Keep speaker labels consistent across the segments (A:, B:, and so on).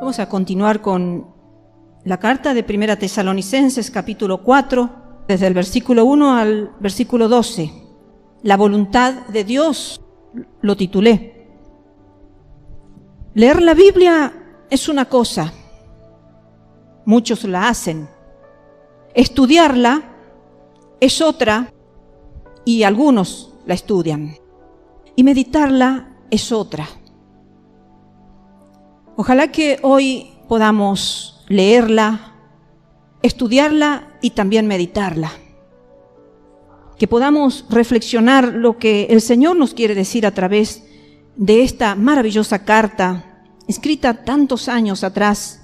A: Vamos a continuar con la carta de Primera Tesalonicenses, capítulo 4, desde el versículo 1 al versículo 12. La voluntad de Dios, lo titulé. Leer la Biblia es una cosa, muchos la hacen. Estudiarla es otra, y algunos la estudian. Y meditarla es otra. Ojalá que hoy podamos leerla, estudiarla y también meditarla. Que podamos reflexionar lo que el Señor nos quiere decir a través de esta maravillosa carta, escrita tantos años atrás.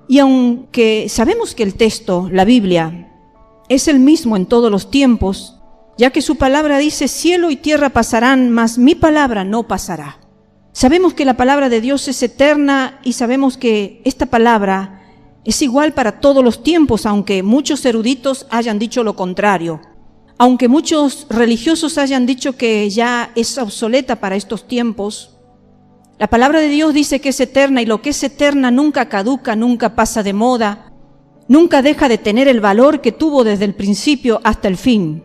A: Y aunque sabemos que el texto, la Biblia, es el mismo en todos los tiempos, ya que su palabra dice, cielo y tierra pasarán, mas mi palabra no pasará. Sabemos que la palabra de Dios es eterna y sabemos que esta palabra es igual para todos los tiempos, aunque muchos eruditos hayan dicho lo contrario. Aunque muchos religiosos hayan dicho que ya es obsoleta para estos tiempos, la palabra de Dios dice que es eterna y lo que es eterna nunca caduca, nunca pasa de moda, nunca deja de tener el valor que tuvo desde el principio hasta el fin.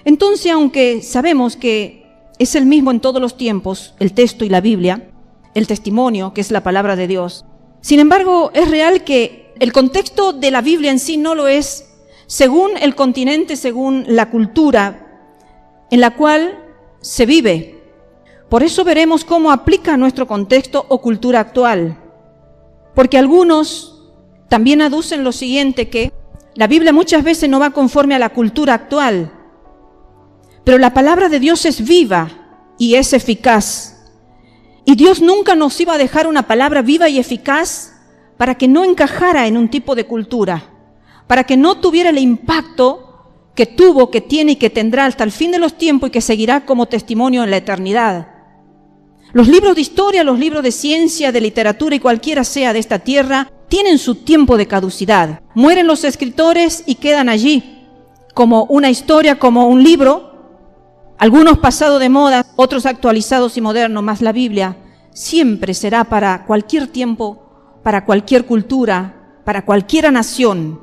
A: Entonces, aunque sabemos que es el mismo en todos los tiempos, el texto y la Biblia, el testimonio, que es la palabra de Dios. Sin embargo, es real que el contexto de la Biblia en sí no lo es según el continente, según la cultura en la cual se vive. Por eso veremos cómo aplica a nuestro contexto o cultura actual. Porque algunos también aducen lo siguiente, que la Biblia muchas veces no va conforme a la cultura actual. Pero la palabra de Dios es viva y es eficaz. Y Dios nunca nos iba a dejar una palabra viva y eficaz para que no encajara en un tipo de cultura, para que no tuviera el impacto que tuvo, que tiene y que tendrá hasta el fin de los tiempos y que seguirá como testimonio en la eternidad. Los libros de historia, los libros de ciencia, de literatura y cualquiera sea de esta tierra, tienen su tiempo de caducidad. Mueren los escritores y quedan allí, como una historia, como un libro, algunos pasados de moda, otros actualizados y modernos, más la Biblia siempre será para cualquier tiempo, para cualquier cultura, para cualquier nación,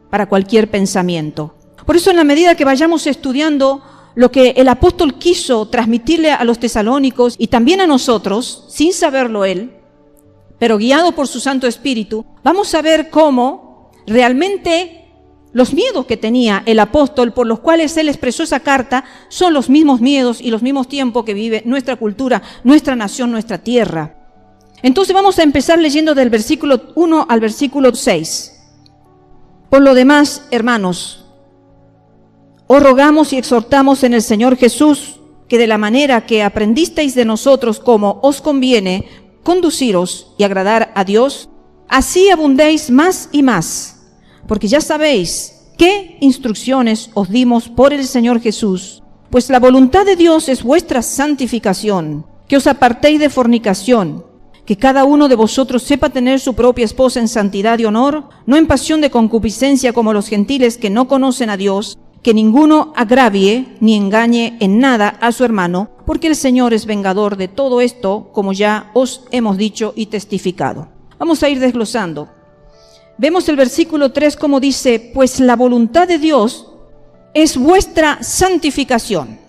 A: para cualquier pensamiento. Por eso, en la medida que vayamos estudiando lo que el apóstol quiso transmitirle a los tesalónicos y también a nosotros, sin saberlo él, pero guiado por su Santo Espíritu, vamos a ver cómo realmente los miedos que tenía el apóstol, por los cuales él expresó esa carta, son los mismos miedos y los mismos tiempos que vive nuestra cultura, nuestra nación, nuestra tierra. Entonces vamos a empezar leyendo del versículo 1 al versículo 6. Por lo demás, hermanos, os rogamos y exhortamos en el Señor Jesús, que de la manera que aprendisteis de nosotros como os conviene conduciros y agradar a Dios, así abundéis más y más. Porque ya sabéis qué instrucciones os dimos por el Señor Jesús. Pues la voluntad de Dios es vuestra santificación, que os apartéis de fornicación, que cada uno de vosotros sepa tener su propia esposa en santidad y honor, no en pasión de concupiscencia como los gentiles que no conocen a Dios, que ninguno agravie ni engañe en nada a su hermano, porque el Señor es vengador de todo esto, como ya os hemos dicho y testificado. Vamos a ir desglosando. Vemos el versículo 3 como dice, pues la voluntad de Dios es vuestra santificación.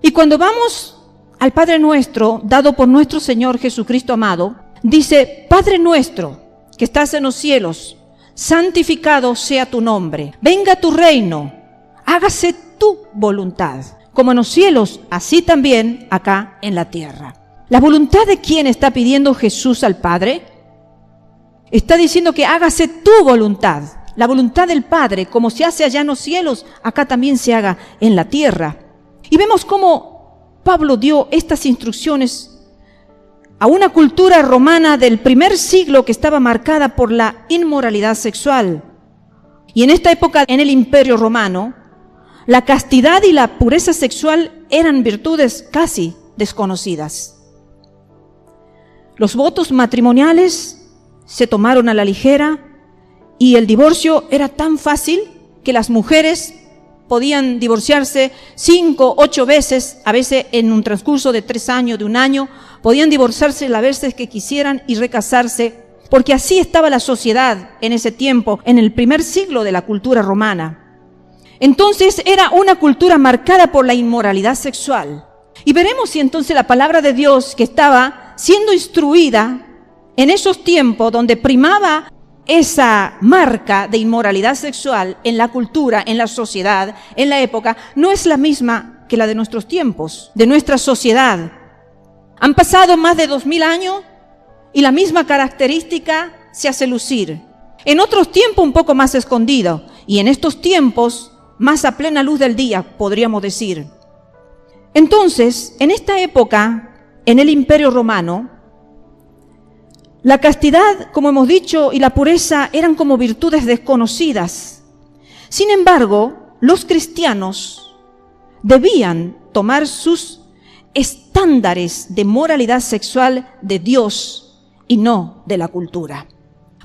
A: Y cuando vamos al Padre Nuestro, dado por nuestro Señor Jesucristo amado, dice, Padre nuestro, que estás en los cielos, santificado sea tu nombre, venga tu reino, hágase tu voluntad, como en los cielos, así también acá en la tierra. ¿La voluntad de quién está pidiendo Jesús al Padre? Está diciendo que hágase tu voluntad, la voluntad del Padre, como se hace allá en los cielos, acá también se haga en la tierra. Y vemos cómo Pablo dio estas instrucciones a una cultura romana del primer siglo que estaba marcada por la inmoralidad sexual. Y en esta época, en el Imperio Romano, la castidad y la pureza sexual eran virtudes casi desconocidas. Los votos matrimoniales se tomaron a la ligera y el divorcio era tan fácil que las mujeres podían divorciarse 5, 8 veces, a veces en un transcurso de 3 años, de un año, podían divorciarse las veces que quisieran y recasarse porque así estaba la sociedad en ese tiempo, en el primer siglo de la cultura romana. Entonces era una cultura marcada por la inmoralidad sexual. Y veremos si entonces la palabra de Dios, que estaba siendo instruida en esos tiempos donde primaba esa marca de inmoralidad sexual en la cultura, en la sociedad, en la época, no es la misma que la de nuestros tiempos, de nuestra sociedad. Han pasado más de 2000 años y la misma característica se hace lucir. En otros tiempos un poco más escondido, y en estos tiempos más a plena luz del día, podríamos decir. Entonces, en esta época, en el Imperio Romano, la castidad, como hemos dicho, y la pureza eran como virtudes desconocidas. Sin embargo, los cristianos debían tomar sus estándares de moralidad sexual de Dios y no de la cultura.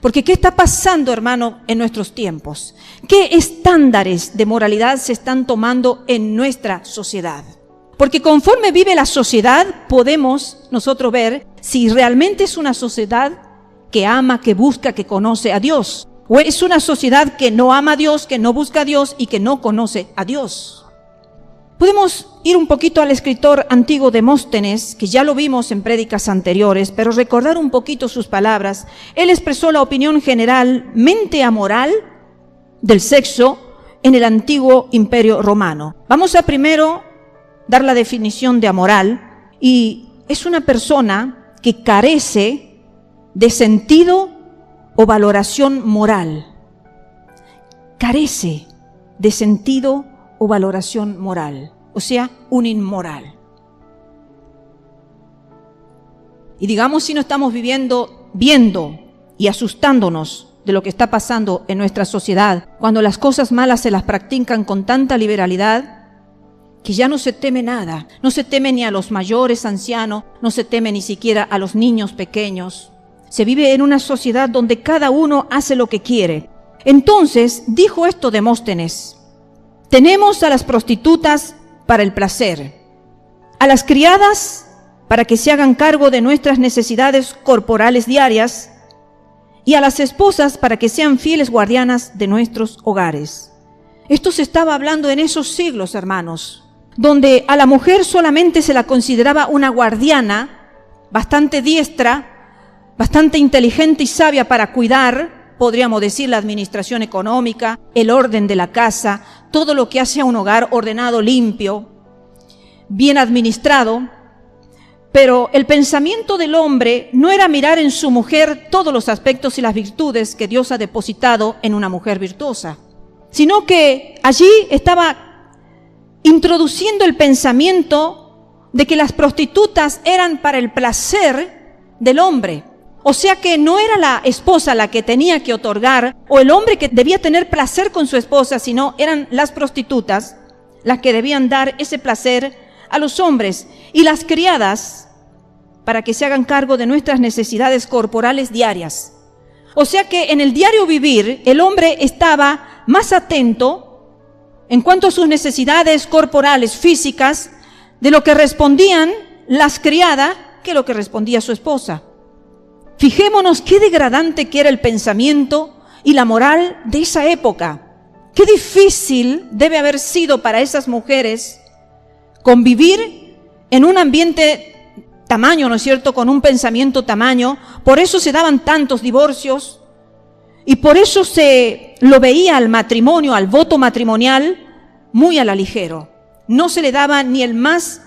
A: Porque ¿qué está pasando, hermano, en nuestros tiempos? ¿Qué estándares de moralidad se están tomando en nuestra sociedad? Porque conforme vive la sociedad, podemos nosotros ver si realmente es una sociedad que ama, que busca, que conoce a Dios. O es una sociedad que no ama a Dios, que no busca a Dios y que no conoce a Dios. Podemos ir un poquito al escritor antiguo Demóstenes, que ya lo vimos en prédicas anteriores, pero recordar un poquito sus palabras. Él expresó la opinión generalmente amoral del sexo en el antiguo Imperio Romano. Vamos a primero dar la definición de amoral, y es una persona que carece de sentido o valoración moral. Carece de sentido o valoración moral, o sea, un inmoral. Y digamos si no estamos viendo y asustándonos de lo que está pasando en nuestra sociedad, cuando las cosas malas se las practican con tanta liberalidad, que ya no se teme nada, no se teme ni a los mayores, ancianos, no se teme ni siquiera a los niños pequeños. Se vive en una sociedad donde cada uno hace lo que quiere. Entonces, dijo esto Demóstenes: tenemos a las prostitutas para el placer, a las criadas para que se hagan cargo de nuestras necesidades corporales diarias, y a las esposas para que sean fieles guardianas de nuestros hogares. Esto se estaba hablando en esos siglos, hermanos, donde a la mujer solamente se la consideraba una guardiana, bastante diestra, bastante inteligente y sabia para cuidar, podríamos decir, la administración económica, el orden de la casa, todo lo que hace a un hogar ordenado, limpio, bien administrado. Pero el pensamiento del hombre no era mirar en su mujer todos los aspectos y las virtudes que Dios ha depositado en una mujer virtuosa, sino que allí estaba introduciendo el pensamiento de que las prostitutas eran para el placer del hombre. O sea que no era la esposa la que tenía que otorgar, o el hombre que debía tener placer con su esposa, sino eran las prostitutas las que debían dar ese placer a los hombres, y las criadas para que se hagan cargo de nuestras necesidades corporales diarias. O sea que en el diario vivir el hombre estaba más atento en cuanto a sus necesidades corporales, físicas, de lo que respondían las criadas que lo que respondía su esposa. Fijémonos qué degradante que era el pensamiento y la moral de esa época. Qué difícil debe haber sido para esas mujeres convivir en un ambiente tamaño, ¿no es cierto?, con un pensamiento tamaño. Por eso se daban tantos divorcios y por eso se lo veía al matrimonio, al voto matrimonial, muy a la ligera. No se le daba ni el más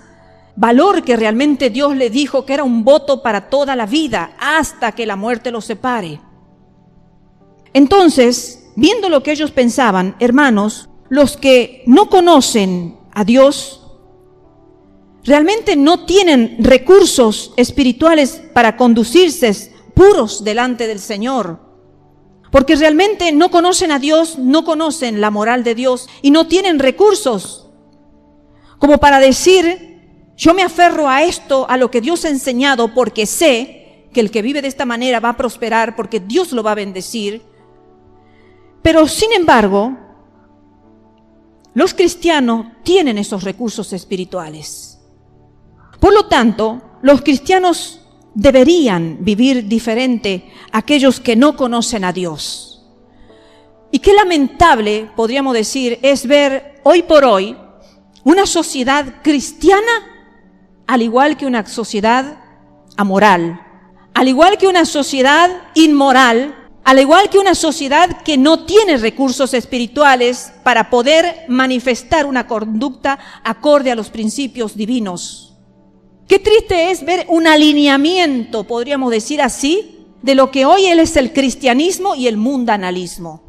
A: valor que realmente Dios le dijo que era un voto para toda la vida, hasta que la muerte los separe. Entonces, viendo lo que ellos pensaban, hermanos, los que no conocen a Dios, realmente no tienen recursos espirituales para conducirse puros delante del Señor, porque realmente no conocen a Dios, no conocen la moral de Dios y no tienen recursos como para decir: yo me aferro a esto, a lo que Dios ha enseñado, porque sé que el que vive de esta manera va a prosperar, porque Dios lo va a bendecir. Pero sin embargo, los cristianos tienen esos recursos espirituales. Por lo tanto, los cristianos deberían vivir diferente aquellos que no conocen a Dios. Y qué lamentable, podríamos decir, es ver hoy por hoy una sociedad cristiana al igual que una sociedad amoral, al igual que una sociedad inmoral, al igual que una sociedad que no tiene recursos espirituales para poder manifestar una conducta acorde a los principios divinos. Qué triste es ver un alineamiento, podríamos decir así, de lo que hoy es el cristianismo y el mundanalismo.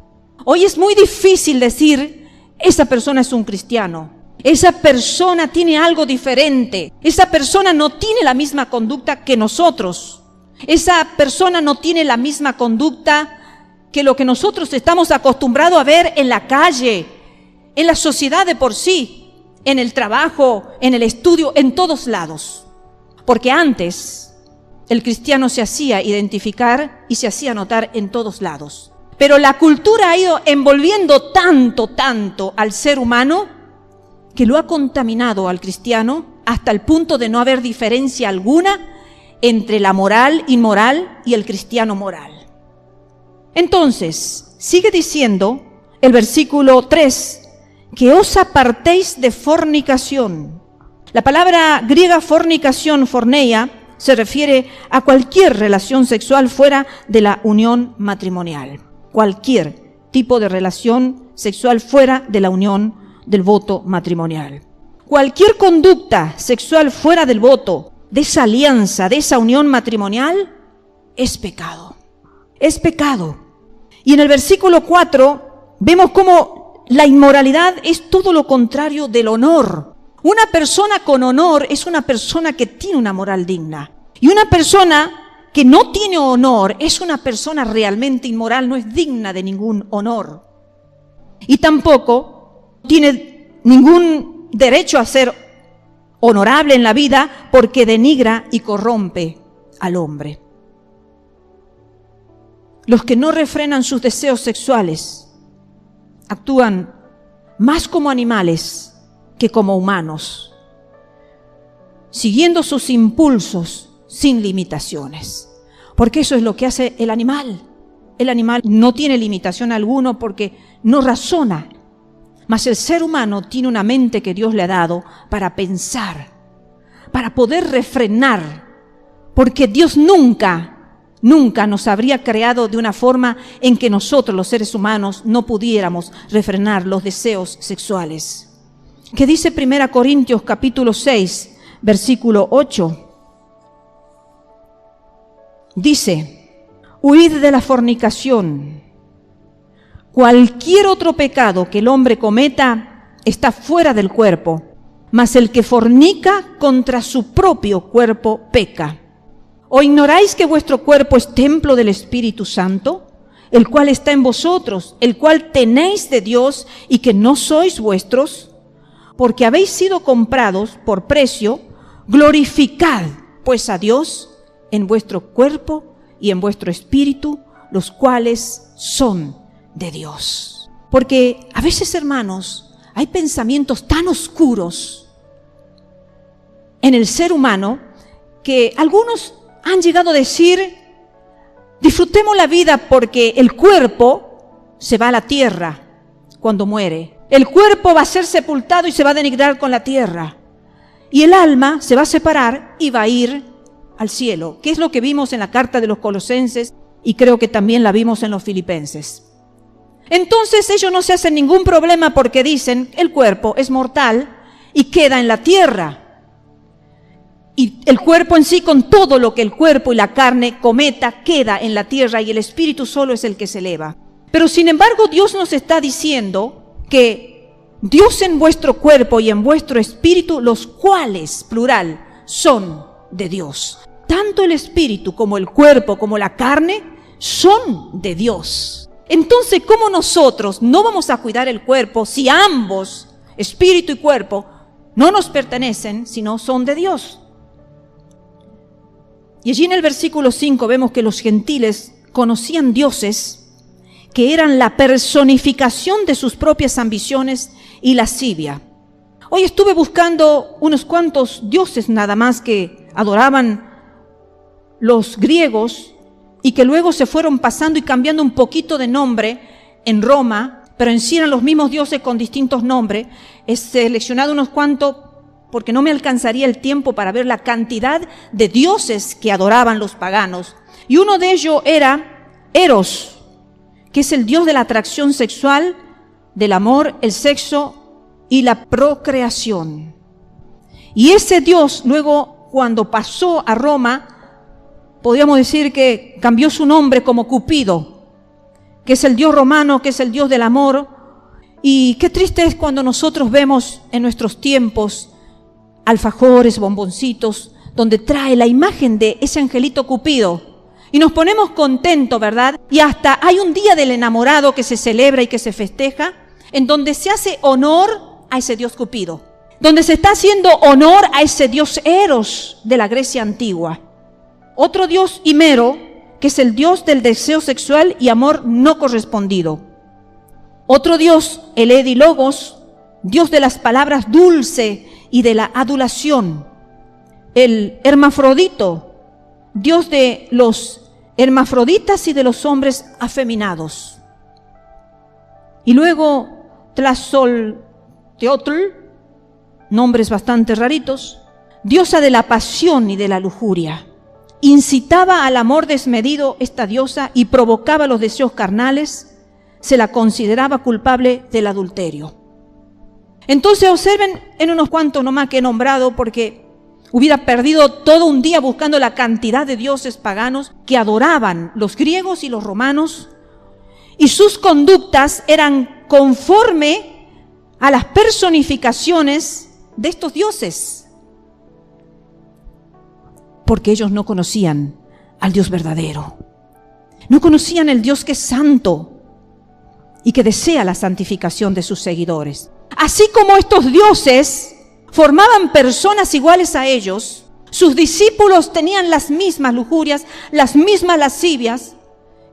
A: Hoy es muy difícil decir, esa persona es un cristiano, esa persona tiene algo diferente, esa persona no tiene la misma conducta que nosotros. Esa persona no tiene la misma conducta que lo que nosotros estamos acostumbrados a ver en la calle, en la sociedad de por sí, en el trabajo, en el estudio, en todos lados. Porque antes el cristiano se hacía identificar y se hacía notar en todos lados. Pero la cultura ha ido envolviendo tanto al ser humano que lo ha contaminado al cristiano hasta el punto de no haber diferencia alguna entre la moral inmoral y el cristiano moral. Entonces, sigue diciendo el versículo 3, que os apartéis de fornicación. La palabra griega fornicación, forneia, se refiere a cualquier relación sexual fuera de la unión matrimonial. Cualquier tipo de relación sexual fuera de la unión del voto matrimonial. Cualquier conducta sexual fuera del voto, de esa alianza, de esa unión matrimonial, es pecado. Es pecado. Y en el versículo 4 vemos cómo la inmoralidad es todo lo contrario del honor. Una persona con honor es una persona que tiene una moral digna. Y una persona que no tiene honor es una persona realmente inmoral, no es digna de ningún honor. Y tampoco tiene ningún derecho a ser honorable en la vida porque denigra y corrompe al hombre. Los que no refrenan sus deseos sexuales actúan más como animales que como humanos, siguiendo sus impulsos sin limitaciones. Porque eso es lo que hace el animal. El animal no tiene limitación alguna porque no razona. Mas el ser humano tiene una mente que Dios le ha dado para pensar, para poder refrenar, porque Dios nunca nos habría creado de una forma en que nosotros, los seres humanos, no pudiéramos refrenar los deseos sexuales. ¿Qué dice 1 Corintios capítulo 6, versículo 8? Dice, huid de la fornicación. Cualquier otro pecado que el hombre cometa está fuera del cuerpo, mas el que fornica contra su propio cuerpo peca. ¿O ignoráis que vuestro cuerpo es templo del Espíritu Santo, el cual está en vosotros, el cual tenéis de Dios y que no sois vuestros? Porque habéis sido comprados por precio, glorificad pues a Dios en vuestro cuerpo y en vuestro espíritu, los cuales son de Dios. Porque a veces, hermanos, hay pensamientos tan oscuros en el ser humano que algunos han llegado a decir, disfrutemos la vida porque el cuerpo se va a la tierra cuando muere. El cuerpo va a ser sepultado y se va a denigrar con la tierra. Y el alma se va a separar y va a ir al cielo, que es lo que vimos en la carta de los Colosenses y creo que también la vimos en los Filipenses. Entonces ellos no se hacen ningún problema porque dicen el cuerpo es mortal y queda en la tierra. Y el cuerpo en sí, con todo lo que el cuerpo y la carne cometa, queda en la tierra y el espíritu solo es el que se eleva. Pero sin embargo Dios nos está diciendo que Dios en vuestro cuerpo y en vuestro espíritu, los cuales, plural, son de Dios. Tanto el espíritu como el cuerpo como la carne son de Dios. Entonces, ¿cómo nosotros no vamos a cuidar el cuerpo si ambos, espíritu y cuerpo, no nos pertenecen, sino son de Dios? Y allí en el versículo 5 vemos que los gentiles conocían dioses que eran la personificación de sus propias ambiciones y lascivia. Hoy estuve buscando unos cuantos dioses nada más que adoraban los griegos y que luego se fueron pasando y cambiando un poquito de nombre en Roma, pero en sí eran los mismos dioses con distintos nombres. He seleccionado unos cuantos porque no me alcanzaría el tiempo para ver la cantidad de dioses que adoraban los paganos. Y uno de ellos era Eros, que es el dios de la atracción sexual, del amor, el sexo y la procreación. Y ese dios luego, cuando pasó a Roma, podríamos decir que cambió su nombre como Cupido, que es el dios romano, que es el dios del amor. Y qué triste es cuando nosotros vemos en nuestros tiempos alfajores, bomboncitos, donde trae la imagen de ese angelito Cupido. Y nos ponemos contentos, ¿verdad? Y hasta hay un día del enamorado que se celebra y que se festeja, en donde se hace honor a ese dios Cupido, donde se está haciendo honor a ese dios Eros de la Grecia antigua. Otro dios Himero, que es el dios del deseo sexual y amor no correspondido. Otro dios, el Edilogos, dios de las palabras dulce y de la adulación. El Hermafrodito, dios de los hermafroditas y de los hombres afeminados. Y luego Tlazolteotl, nombres bastante raritos, diosa de la pasión y de la lujuria. Incitaba al amor desmedido esta diosa y provocaba los deseos carnales, se la consideraba culpable del adulterio. Entonces observen en unos cuantos nomás que he nombrado, porque hubiera perdido todo un día buscando la cantidad de dioses paganos que adoraban los griegos y los romanos, y sus conductas eran conforme a las personificaciones de estos dioses, porque ellos no conocían al Dios verdadero, no conocían el Dios que es santo y que desea la santificación de sus seguidores. Así como estos dioses formaban personas iguales a ellos, sus discípulos tenían las mismas lujurias, las mismas lascivias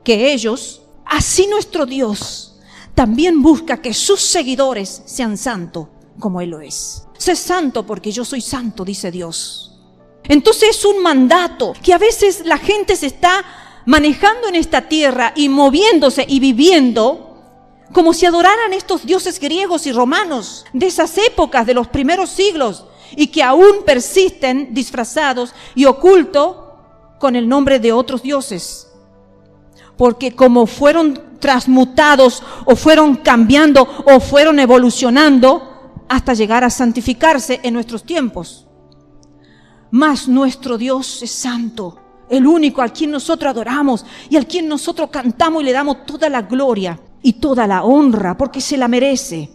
A: que ellos, así nuestro Dios también busca que sus seguidores sean santos como Él lo es. Sé santo porque yo soy santo, dice Dios. Entonces es un mandato que a veces la gente se está manejando en esta tierra y moviéndose y viviendo como si adoraran estos dioses griegos y romanos de esas épocas de los primeros siglos y que aún persisten disfrazados y ocultos con el nombre de otros dioses. Porque como fueron transmutados o fueron cambiando o fueron evolucionando hasta llegar a santificarse en nuestros tiempos. Mas nuestro Dios es santo, el único al quien nosotros adoramos y al quien nosotros cantamos y le damos toda la gloria y toda la honra, porque se la merece.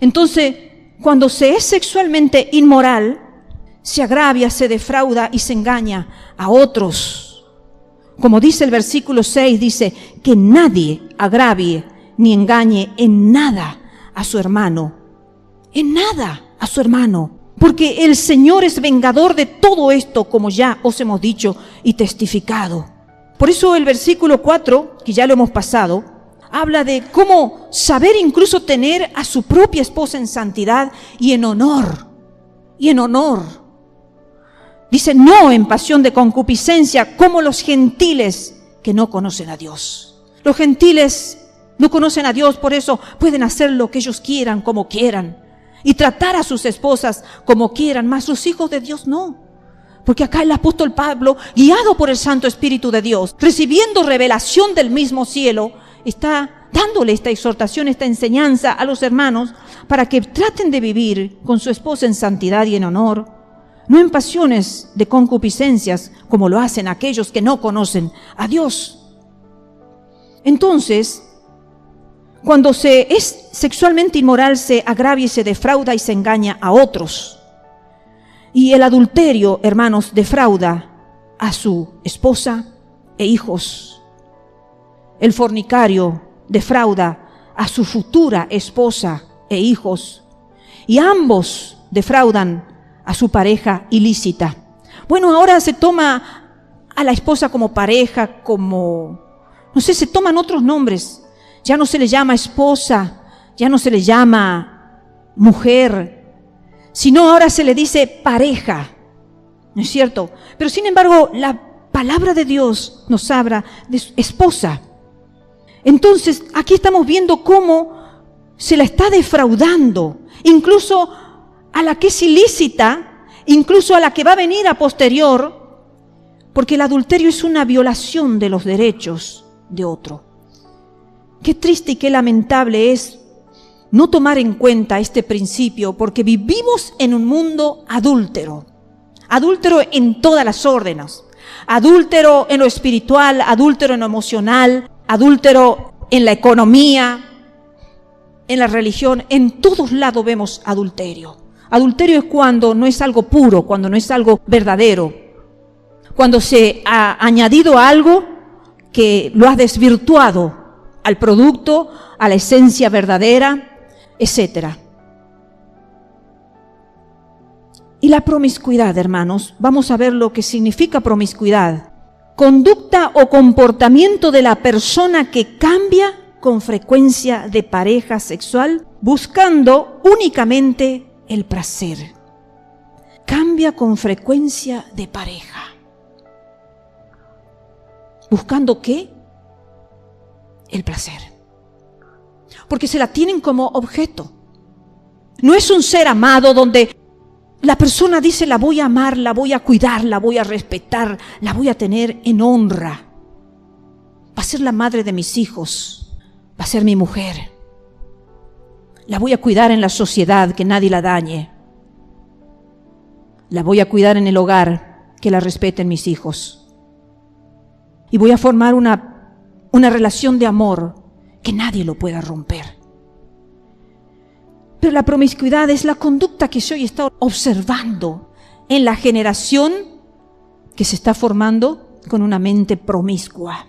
A: Entonces, cuando se es sexualmente inmoral, se agravia, se defrauda y se engaña a otros. Como dice el versículo 6, dice que nadie agravie ni engañe en nada a su hermano. En nada a su hermano. Porque el Señor es vengador de todo esto, como ya os hemos dicho y testificado. Por eso el versículo 4, que ya lo hemos pasado, habla de cómo saber incluso tener a su propia esposa en santidad y en honor. Y en honor. Dice, no en pasión de concupiscencia, como los gentiles que no conocen a Dios. Los gentiles no conocen a Dios, por eso pueden hacer lo que ellos quieran, como quieran. Y tratar a sus esposas como quieran, mas los hijos de Dios no. Porque acá el apóstol Pablo, guiado por el Santo Espíritu de Dios, recibiendo revelación del mismo cielo, está dándole esta exhortación, esta enseñanza a los hermanos para que traten de vivir con su esposa en santidad y en honor, no en pasiones de concupiscencias como lo hacen aquellos que no conocen a Dios. Entonces, cuando se es sexualmente inmoral, se agravia y se defrauda y se engaña a otros. Y el adulterio, hermanos, defrauda a su esposa e hijos. El fornicario defrauda a su futura esposa e hijos. Y ambos defraudan a su pareja ilícita. Bueno, ahora se toma a la esposa como pareja, como, no sé, se toman otros nombres. Ya no se le llama esposa, ya no se le llama mujer, sino ahora se le dice pareja, ¿no es cierto? Pero sin embargo, la palabra de Dios nos habla de su esposa. Entonces, aquí estamos viendo cómo se la está defraudando, incluso a la que es ilícita, incluso a la que va a venir a posterior, porque el adulterio es una violación de los derechos de otro. Qué triste y qué lamentable es no tomar en cuenta este principio, porque vivimos en un mundo adúltero, adúltero en todas las órdenes, adúltero en lo espiritual, adúltero en lo emocional, adúltero en la economía, en la religión, en todos lados vemos adulterio. Adulterio es cuando no es algo puro, cuando no es algo verdadero, cuando se ha añadido algo que lo ha desvirtuado al producto, a la esencia verdadera, etc. Y la promiscuidad, hermanos, vamos a ver lo que significa promiscuidad. Conducta o comportamiento de la persona que cambia con frecuencia de pareja sexual buscando únicamente el placer. Cambia con frecuencia de pareja. ¿Buscando qué? El placer. Porque se la tienen como objeto. No es un ser amado donde la persona dice, la voy a amar, la voy a cuidar, la voy a respetar, la voy a tener en honra. Va a ser la madre de mis hijos, va a ser mi mujer. La voy a cuidar en la sociedad, que nadie la dañe. La voy a cuidar en el hogar, que la respeten mis hijos. Y voy a formar una relación de amor que nadie lo pueda romper. Pero la promiscuidad es la conducta que yo hoy estoy observando en la generación que se está formando con una mente promiscua.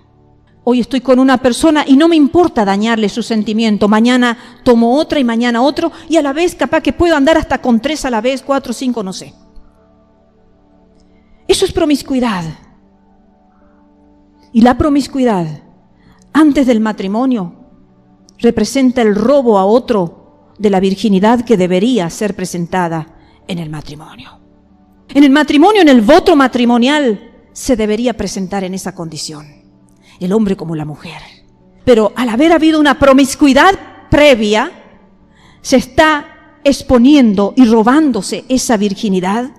A: Hoy estoy con una persona y no me importa dañarle su sentimiento. Mañana tomo otra y mañana otro, y a la vez capaz que puedo andar hasta con 3 a la vez, 4, 5, no sé. Eso es promiscuidad. Y la promiscuidad antes del matrimonio representa el robo a otro de la virginidad que debería ser presentada en el matrimonio. En el matrimonio, en el voto matrimonial, se debería presentar en esa condición, el hombre como la mujer. Pero al haber habido una promiscuidad previa, se está exponiendo y robándose esa virginidad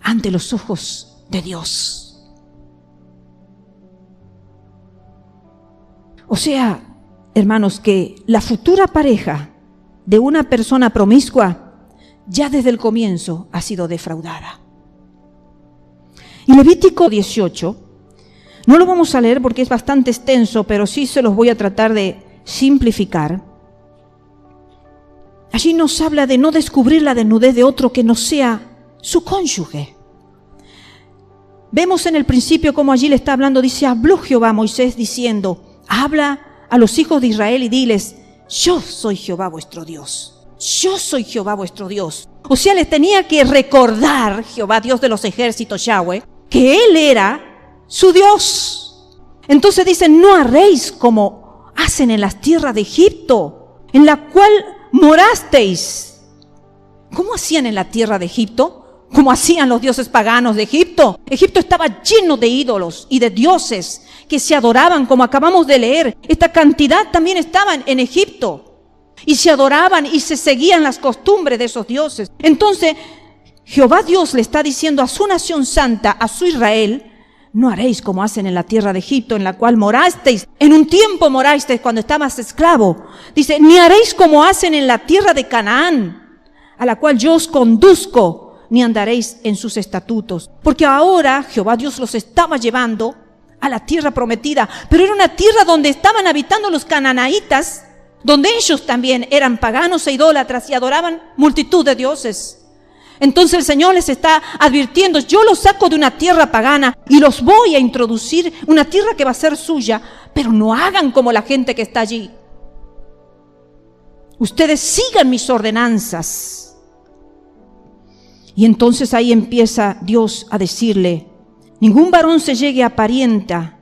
A: ante los ojos de Dios. O sea, hermanos, que la futura pareja de una persona promiscua ya desde el comienzo ha sido defraudada. Y Levítico 18, no lo vamos a leer porque es bastante extenso, pero sí se los voy a tratar de simplificar. Allí nos habla de no descubrir la desnudez de otro que no sea su cónyuge. Vemos en el principio como allí le está hablando, dice, habló Jehová a Moisés diciendo, habla a los hijos de Israel y diles, yo soy Jehová vuestro Dios. Yo soy Jehová vuestro Dios. O sea, les tenía que recordar, Jehová, Dios de los ejércitos, Yahweh, que Él era su Dios. Entonces dicen, no haréis como hacen en las tierras de Egipto, en la cual morasteis. ¿Cómo hacían en la tierra de Egipto? ¿Cómo hacían los dioses paganos de Egipto? Egipto estaba lleno de ídolos y de dioses que se adoraban, como acabamos de leer. Esta cantidad también estaban en Egipto y se adoraban y se seguían las costumbres de esos dioses. Entonces Jehová Dios le está diciendo a su nación santa, a su Israel, no haréis como hacen en la tierra de Egipto, en la cual morasteis, en un tiempo morasteis cuando estabas esclavo. Dice, ni haréis como hacen en la tierra de Canaán, a la cual yo os conduzco, ni andaréis en sus estatutos. Porque ahora Jehová Dios los estaba llevando a la tierra prometida, pero era una tierra donde estaban habitando los cananaitas, donde ellos también eran paganos e idólatras y adoraban multitud de dioses. Entonces el Señor les está advirtiendo, yo los saco de una tierra pagana y los voy a introducir una tierra que va a ser suya, pero no hagan como la gente que está allí. Ustedes sigan mis ordenanzas. Y entonces ahí empieza Dios a decirle, ningún varón se llegue a parienta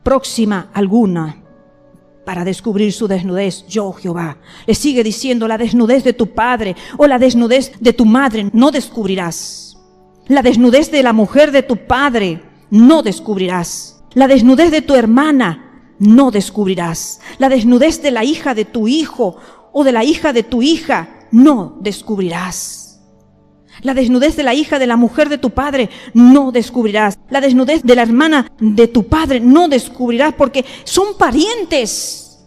A: próxima alguna para descubrir su desnudez, yo Jehová. Le sigue diciendo, la desnudez de tu padre o la desnudez de tu madre no descubrirás. La desnudez de la mujer de tu padre no descubrirás. La desnudez de tu hermana no descubrirás. La desnudez de la hija de tu hijo o de la hija de tu hija no descubrirás. La desnudez de la hija de la mujer de tu padre no descubrirás. La desnudez de la hermana de tu padre no descubrirás, porque son parientes.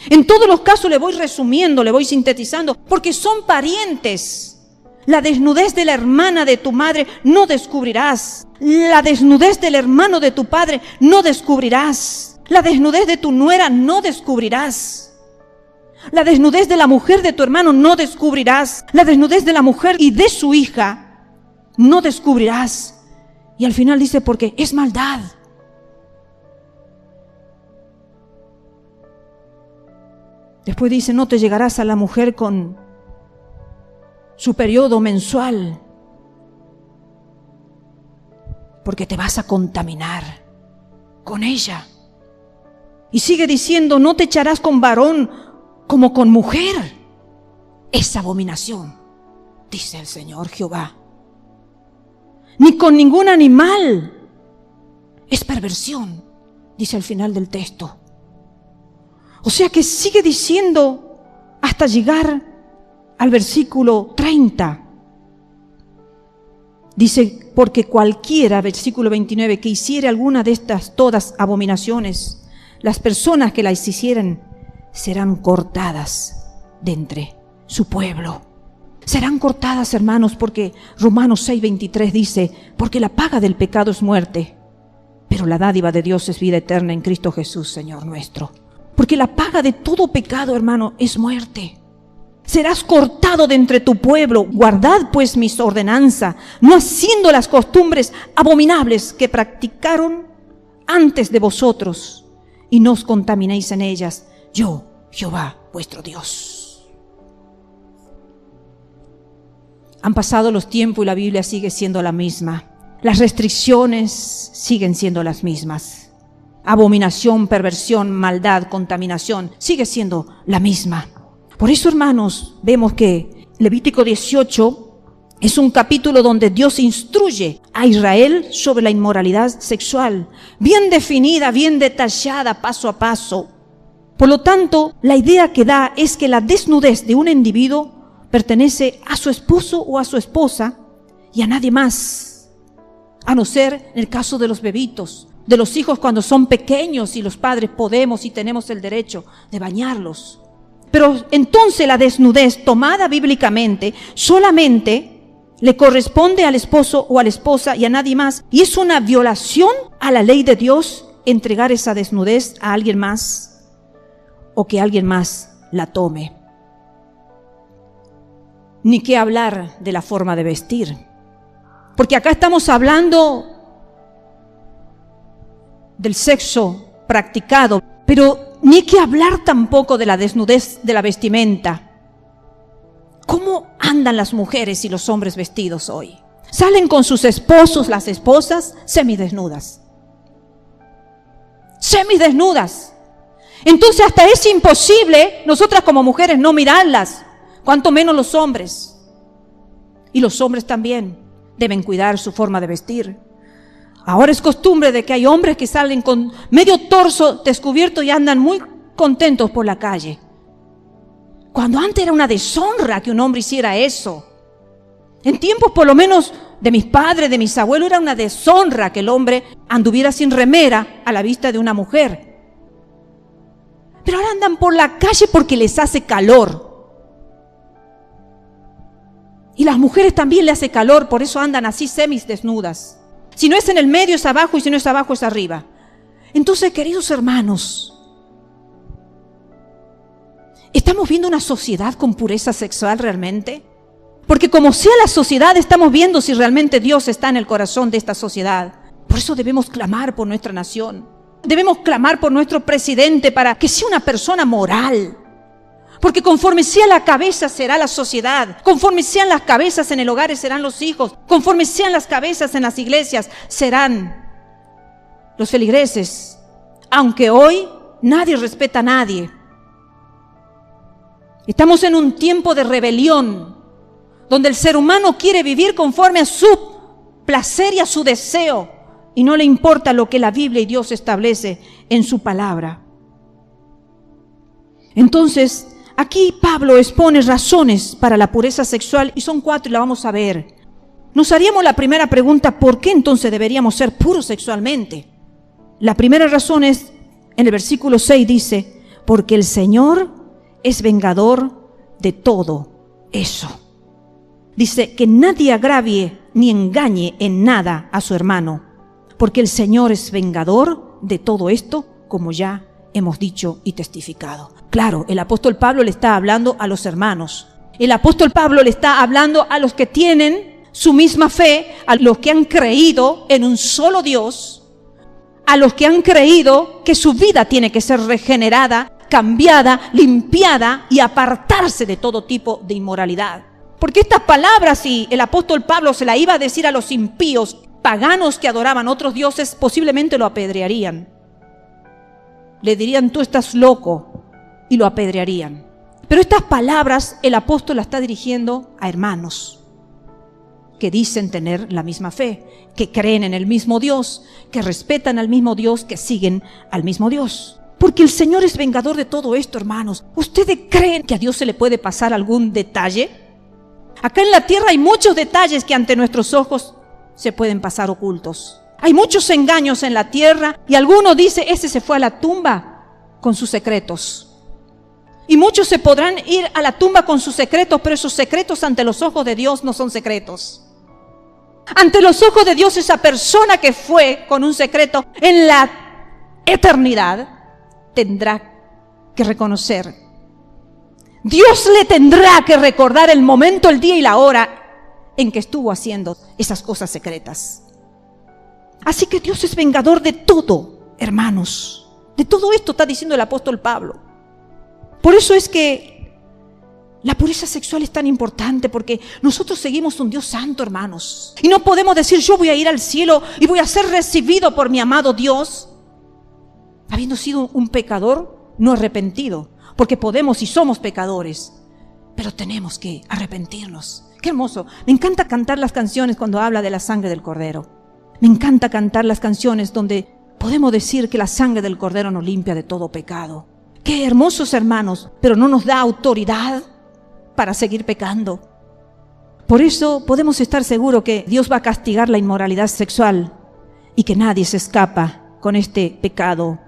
A: En todos los casos le voy resumiendo, le voy sintetizando, porque son parientes. La desnudez de la hermana de tu madre no descubrirás. La desnudez del hermano de tu padre no descubrirás. La desnudez de tu nuera no descubrirás. La desnudez de la mujer de tu hermano no descubrirás. La desnudez de la mujer y de su hija no descubrirás. Y al final dice, porque es maldad. Después dice, no te llegarás a la mujer con su periodo mensual, porque te vas a contaminar con ella. Y sigue diciendo, no te echarás con varón como con mujer. Es abominación, dice el Señor Jehová. Ni con ningún animal. Es perversión, dice al final del texto. O sea que sigue diciendo hasta llegar al versículo 30. Dice, porque cualquiera, versículo 29, que hiciere alguna de estas todas abominaciones, las personas que las hicieren serán cortadas de entre su pueblo. Serán cortadas, hermanos, porque Romanos 6:23 dice, porque la paga del pecado es muerte, pero la dádiva de Dios es vida eterna en Cristo Jesús, Señor nuestro. Porque la paga de todo pecado, hermano, es muerte. Serás cortado de entre tu pueblo. Guardad pues mis ordenanzas, no haciendo las costumbres abominables que practicaron antes de vosotros, y no os contaminéis en ellas. Yo, Jehová, vuestro Dios. Han pasado los tiempos y la Biblia sigue siendo la misma. Las restricciones siguen siendo las mismas. Abominación, perversión, maldad, contaminación, sigue siendo la misma. Por eso, hermanos, vemos que Levítico 18 es un capítulo donde Dios instruye a Israel sobre la inmoralidad sexual, bien definida, bien detallada, paso a paso. Por lo tanto, la idea que da es que la desnudez de un individuo pertenece a su esposo o a su esposa y a nadie más, a no ser en el caso de los bebitos, de los hijos cuando son pequeños y los padres podemos y tenemos el derecho de bañarlos. Pero entonces la desnudez tomada bíblicamente solamente le corresponde al esposo o a la esposa y a nadie más. Y es una violación a la ley de Dios entregar esa desnudez a alguien más o que alguien más la tome. Ni qué hablar de la forma de vestir. Porque acá estamos hablando del sexo practicado, pero ni que hablar tampoco de la desnudez de la vestimenta. ¿Cómo andan las mujeres y los hombres vestidos hoy? Salen con sus esposos, las esposas, semidesnudas. Semidesnudas. Entonces hasta es imposible nosotras como mujeres no mirarlas, cuanto menos los hombres. Y los hombres también deben cuidar su forma de vestir. Ahora es costumbre de que hay hombres que salen con medio torso descubierto y andan muy contentos por la calle. Cuando antes era una deshonra que un hombre hiciera eso. En tiempos por lo menos de mis padres, de mis abuelos, era una deshonra que el hombre anduviera sin remera a la vista de una mujer. Pero ahora andan por la calle porque les hace calor. Y las mujeres también les hace calor, por eso andan así semidesnudas. Si no es en el medio es abajo y si no es abajo es arriba. Entonces, queridos hermanos, ¿estamos viendo una sociedad con pureza sexual realmente? Porque como sea la sociedad, estamos viendo si realmente Dios está en el corazón de esta sociedad. Por eso debemos clamar por nuestra nación. Debemos clamar por nuestro presidente para que sea una persona moral. Porque conforme sea la cabeza será la sociedad, conforme sean las cabezas en el hogar serán los hijos, conforme sean las cabezas en las iglesias serán los feligreses. Aunque hoy nadie respeta a nadie. Estamos en un tiempo de rebelión, donde el ser humano quiere vivir conforme a su placer y a su deseo, y no le importa lo que la Biblia y Dios establece en su palabra. Entonces, aquí Pablo expone razones para la pureza sexual y son 4 y la vamos a ver. Nos haríamos la primera pregunta: ¿por qué entonces deberíamos ser puros sexualmente? La primera razón es, en el versículo 6 dice: porque el Señor es vengador de todo eso. Dice que nadie agravie ni engañe en nada a su hermano, porque el Señor es vengador de todo esto, como ya hemos dicho y testificado. Claro, el apóstol Pablo le está hablando a los hermanos. El apóstol Pablo le está hablando a los que tienen su misma fe, a los que han creído en un solo Dios, a los que han creído que su vida tiene que ser regenerada, cambiada, limpiada y apartarse de todo tipo de inmoralidad. Porque estas palabras, si el apóstol Pablo se la iba a decir a los impíos, paganos que adoraban otros dioses, posiblemente lo apedrearían. Le dirían: tú estás loco, y lo apedrearían. Pero estas palabras el apóstol las está dirigiendo a hermanos que dicen tener la misma fe, que creen en el mismo Dios, que respetan al mismo Dios, que siguen al mismo Dios. Porque el Señor es vengador de todo esto, hermanos. ¿Ustedes creen que a Dios se le puede pasar algún detalle? Acá en la tierra hay muchos detalles que ante nuestros ojos se pueden pasar ocultos. Hay muchos engaños en la tierra y alguno dice: ese se fue a la tumba con sus secretos. Y muchos se podrán ir a la tumba con sus secretos, pero esos secretos ante los ojos de Dios no son secretos. Ante los ojos de Dios, esa persona que fue con un secreto en la eternidad tendrá que reconocer. Dios le tendrá que recordar el momento, el día y la hora en que estuvo haciendo esas cosas secretas. Así que Dios es vengador de todo, hermanos. De todo esto está diciendo el apóstol Pablo. Por eso es que la pureza sexual es tan importante, porque nosotros seguimos un Dios santo, hermanos. Y no podemos decir: yo voy a ir al cielo y voy a ser recibido por mi amado Dios, habiendo sido un pecador no arrepentido. Porque podemos y somos pecadores, pero tenemos que arrepentirnos. ¡Qué hermoso! Me encanta cantar las canciones cuando habla de la sangre del Cordero. Me encanta cantar las canciones donde podemos decir que la sangre del Cordero nos limpia de todo pecado. ¡Qué hermosos, hermanos! Pero no nos da autoridad para seguir pecando. Por eso podemos estar seguros que Dios va a castigar la inmoralidad sexual y que nadie se escapa con este pecado,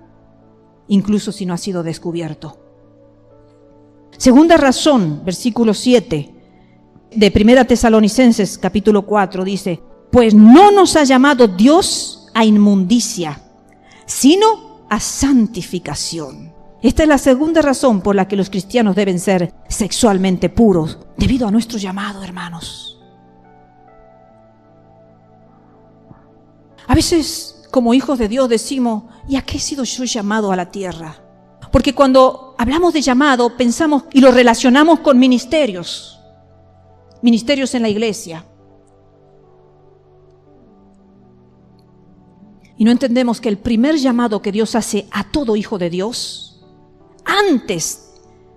A: incluso si no ha sido descubierto. Segunda razón, versículo 7 de 1 Tesalonicenses capítulo 4 dice: pues no nos ha llamado Dios a inmundicia, sino a santificación. Esta es la segunda razón por la que los cristianos deben ser sexualmente puros, debido a nuestro llamado, hermanos. A veces, como hijos de Dios, decimos: ¿y a qué he sido yo llamado a la tierra? Porque cuando hablamos de llamado, pensamos y lo relacionamos con ministerios en la iglesia. Y no entendemos que el primer llamado que Dios hace a todo hijo de Dios, antes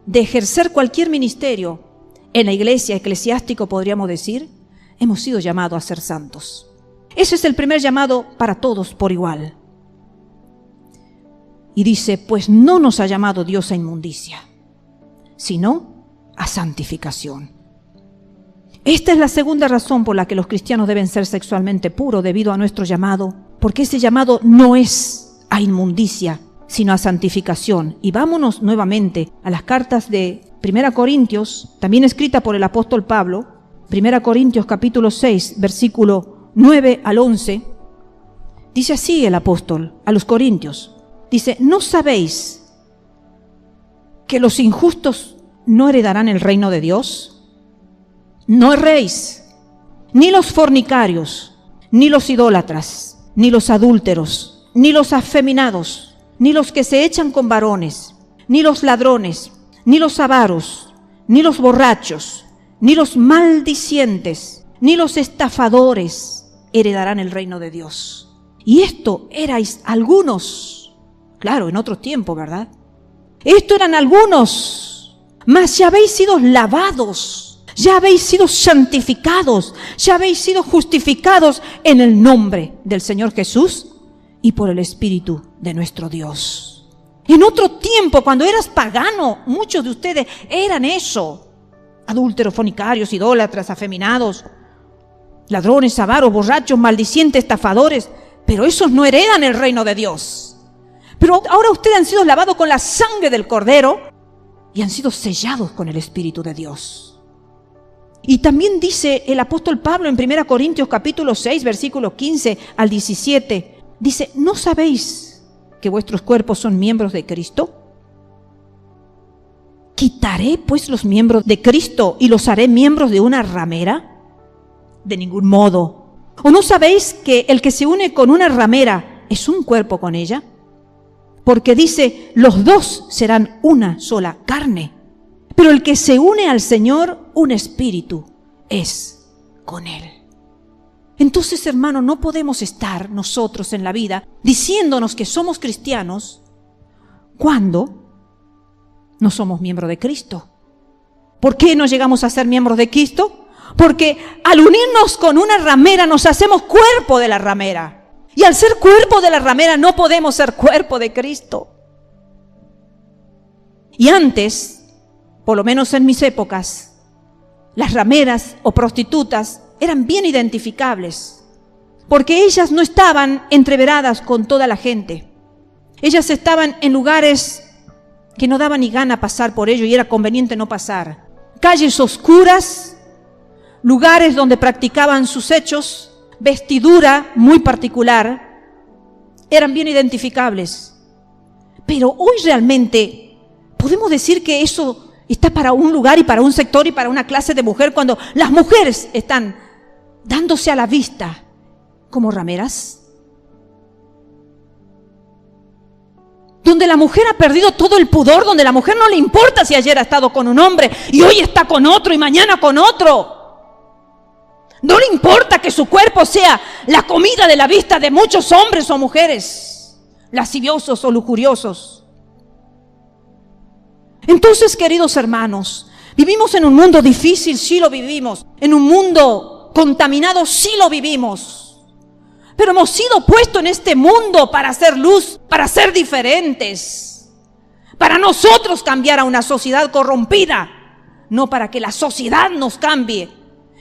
A: de ejercer cualquier ministerio en la iglesia, eclesiástico podríamos decir, hemos sido llamados a ser santos. Ese es el primer llamado para todos por igual. Y dice: pues no nos ha llamado Dios a inmundicia, sino a santificación. Esta es la segunda razón por la que los cristianos deben ser sexualmente puros, debido a nuestro llamado, porque ese llamado no es a inmundicia, sino a santificación. Y vámonos nuevamente a las cartas de 1 Corintios, también escrita por el apóstol Pablo, 1 Corintios capítulo 6, versículo 9 al 11. Dice así el apóstol a los corintios. Dice: ¿no sabéis que los injustos no heredarán el reino de Dios? No erréis, ni los fornicarios, ni los idólatras, ni los adúlteros, ni los afeminados, ni los que se echan con varones, ni los ladrones, ni los avaros, ni los borrachos, ni los maldicientes, ni los estafadores heredarán el reino de Dios. Y esto erais algunos. Claro, en otro tiempo, ¿verdad? Esto eran algunos, mas ya habéis sido lavados, Ya habéis sido santificados, ya habéis sido justificados en el nombre del Señor Jesús y por el Espíritu de nuestro Dios. En otro tiempo, cuando eras pagano, muchos de ustedes eran eso: adúlteros, fornicarios, idólatras, afeminados, ladrones, avaros, borrachos, maldicientes, estafadores. Pero esos no heredan el reino de Dios. Pero ahora ustedes han sido lavados con la sangre del Cordero y han sido sellados con el Espíritu de Dios. Y también dice el apóstol Pablo en 1 Corintios capítulo 6, versículos 15 al 17, dice: ¿no sabéis que vuestros cuerpos son miembros de Cristo? ¿Quitaré pues los miembros de Cristo y los haré miembros de una ramera? De ningún modo. ¿O no sabéis que el que se une con una ramera es un cuerpo con ella? Porque dice: los dos serán una sola carne. Pero el que se une al Señor, un espíritu es con Él. Entonces, hermano, no podemos estar nosotros en la vida diciéndonos que somos cristianos cuando no somos miembros de Cristo. ¿Por qué no llegamos a ser miembros de Cristo? Porque al unirnos con una ramera nos hacemos cuerpo de la ramera. Y al ser cuerpo de la ramera no podemos ser cuerpo de Cristo. Y antes, por lo menos en mis épocas, las rameras o prostitutas eran bien identificables, porque ellas no estaban entreveradas con toda la gente. Ellas estaban en lugares que no daba ni gana pasar por ello y era conveniente no pasar. Calles oscuras, lugares donde practicaban sus hechos, vestidura muy particular, eran bien identificables. Pero hoy realmente podemos decir que eso está para un lugar y para un sector y para una clase de mujer, cuando las mujeres están dándose a la vista como rameras. Donde la mujer ha perdido todo el pudor, donde la mujer no le importa si ayer ha estado con un hombre y hoy está con otro y mañana con otro. No le importa que su cuerpo sea la comida de la vista de muchos hombres o mujeres lasciviosos o lujuriosos. Entonces, queridos hermanos, vivimos en un mundo difícil, sí lo vivimos. En un mundo contaminado, sí lo vivimos. Pero hemos sido puestos en este mundo para hacer luz, para ser diferentes. Para nosotros cambiar a una sociedad corrompida, no para que la sociedad nos cambie.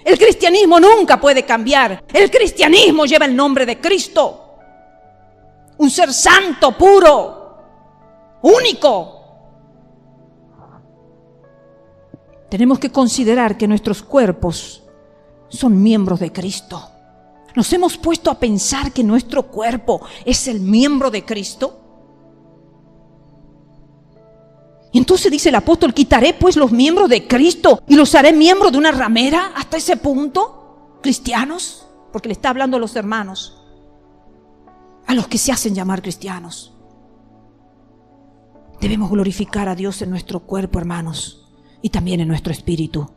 A: El cristianismo nunca puede cambiar. El cristianismo lleva el nombre de Cristo. Un ser santo, puro, único. Tenemos que considerar que nuestros cuerpos son miembros de Cristo. ¿Nos hemos puesto a pensar que nuestro cuerpo es el miembro de Cristo? Y entonces dice el apóstol: quitaré pues los miembros de Cristo y los haré miembros de una ramera. Hasta ese punto, cristianos, porque le está hablando a los hermanos, a los que se hacen llamar cristianos. Debemos glorificar a Dios en nuestro cuerpo, hermanos, y también en nuestro espíritu,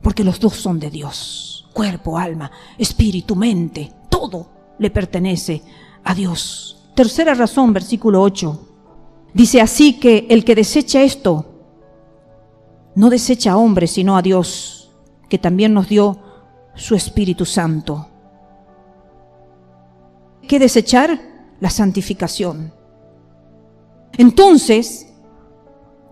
A: porque los dos son de Dios. Cuerpo, alma, espíritu, mente, todo le pertenece a Dios. Tercera razón, versículo 8. Dice: así que el que desecha esto, no desecha a hombres, sino a Dios, que también nos dio su Espíritu Santo. ¿Qué desechar? La santificación. Entonces,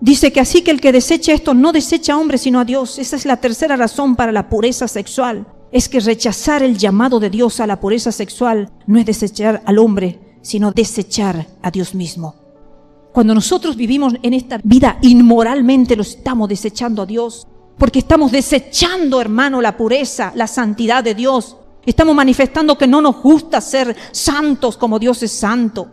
A: dice que así que el que desecha esto, no desecha a hombres, sino a Dios. Esa es la tercera razón para la pureza sexual. Es que rechazar el llamado de Dios a la pureza sexual no es desechar al hombre, sino desechar a Dios mismo. Cuando nosotros vivimos en esta vida inmoralmente, lo estamos desechando a Dios, porque estamos desechando, hermano, la pureza, la santidad de Dios. Estamos manifestando que no nos gusta ser santos como Dios es santo.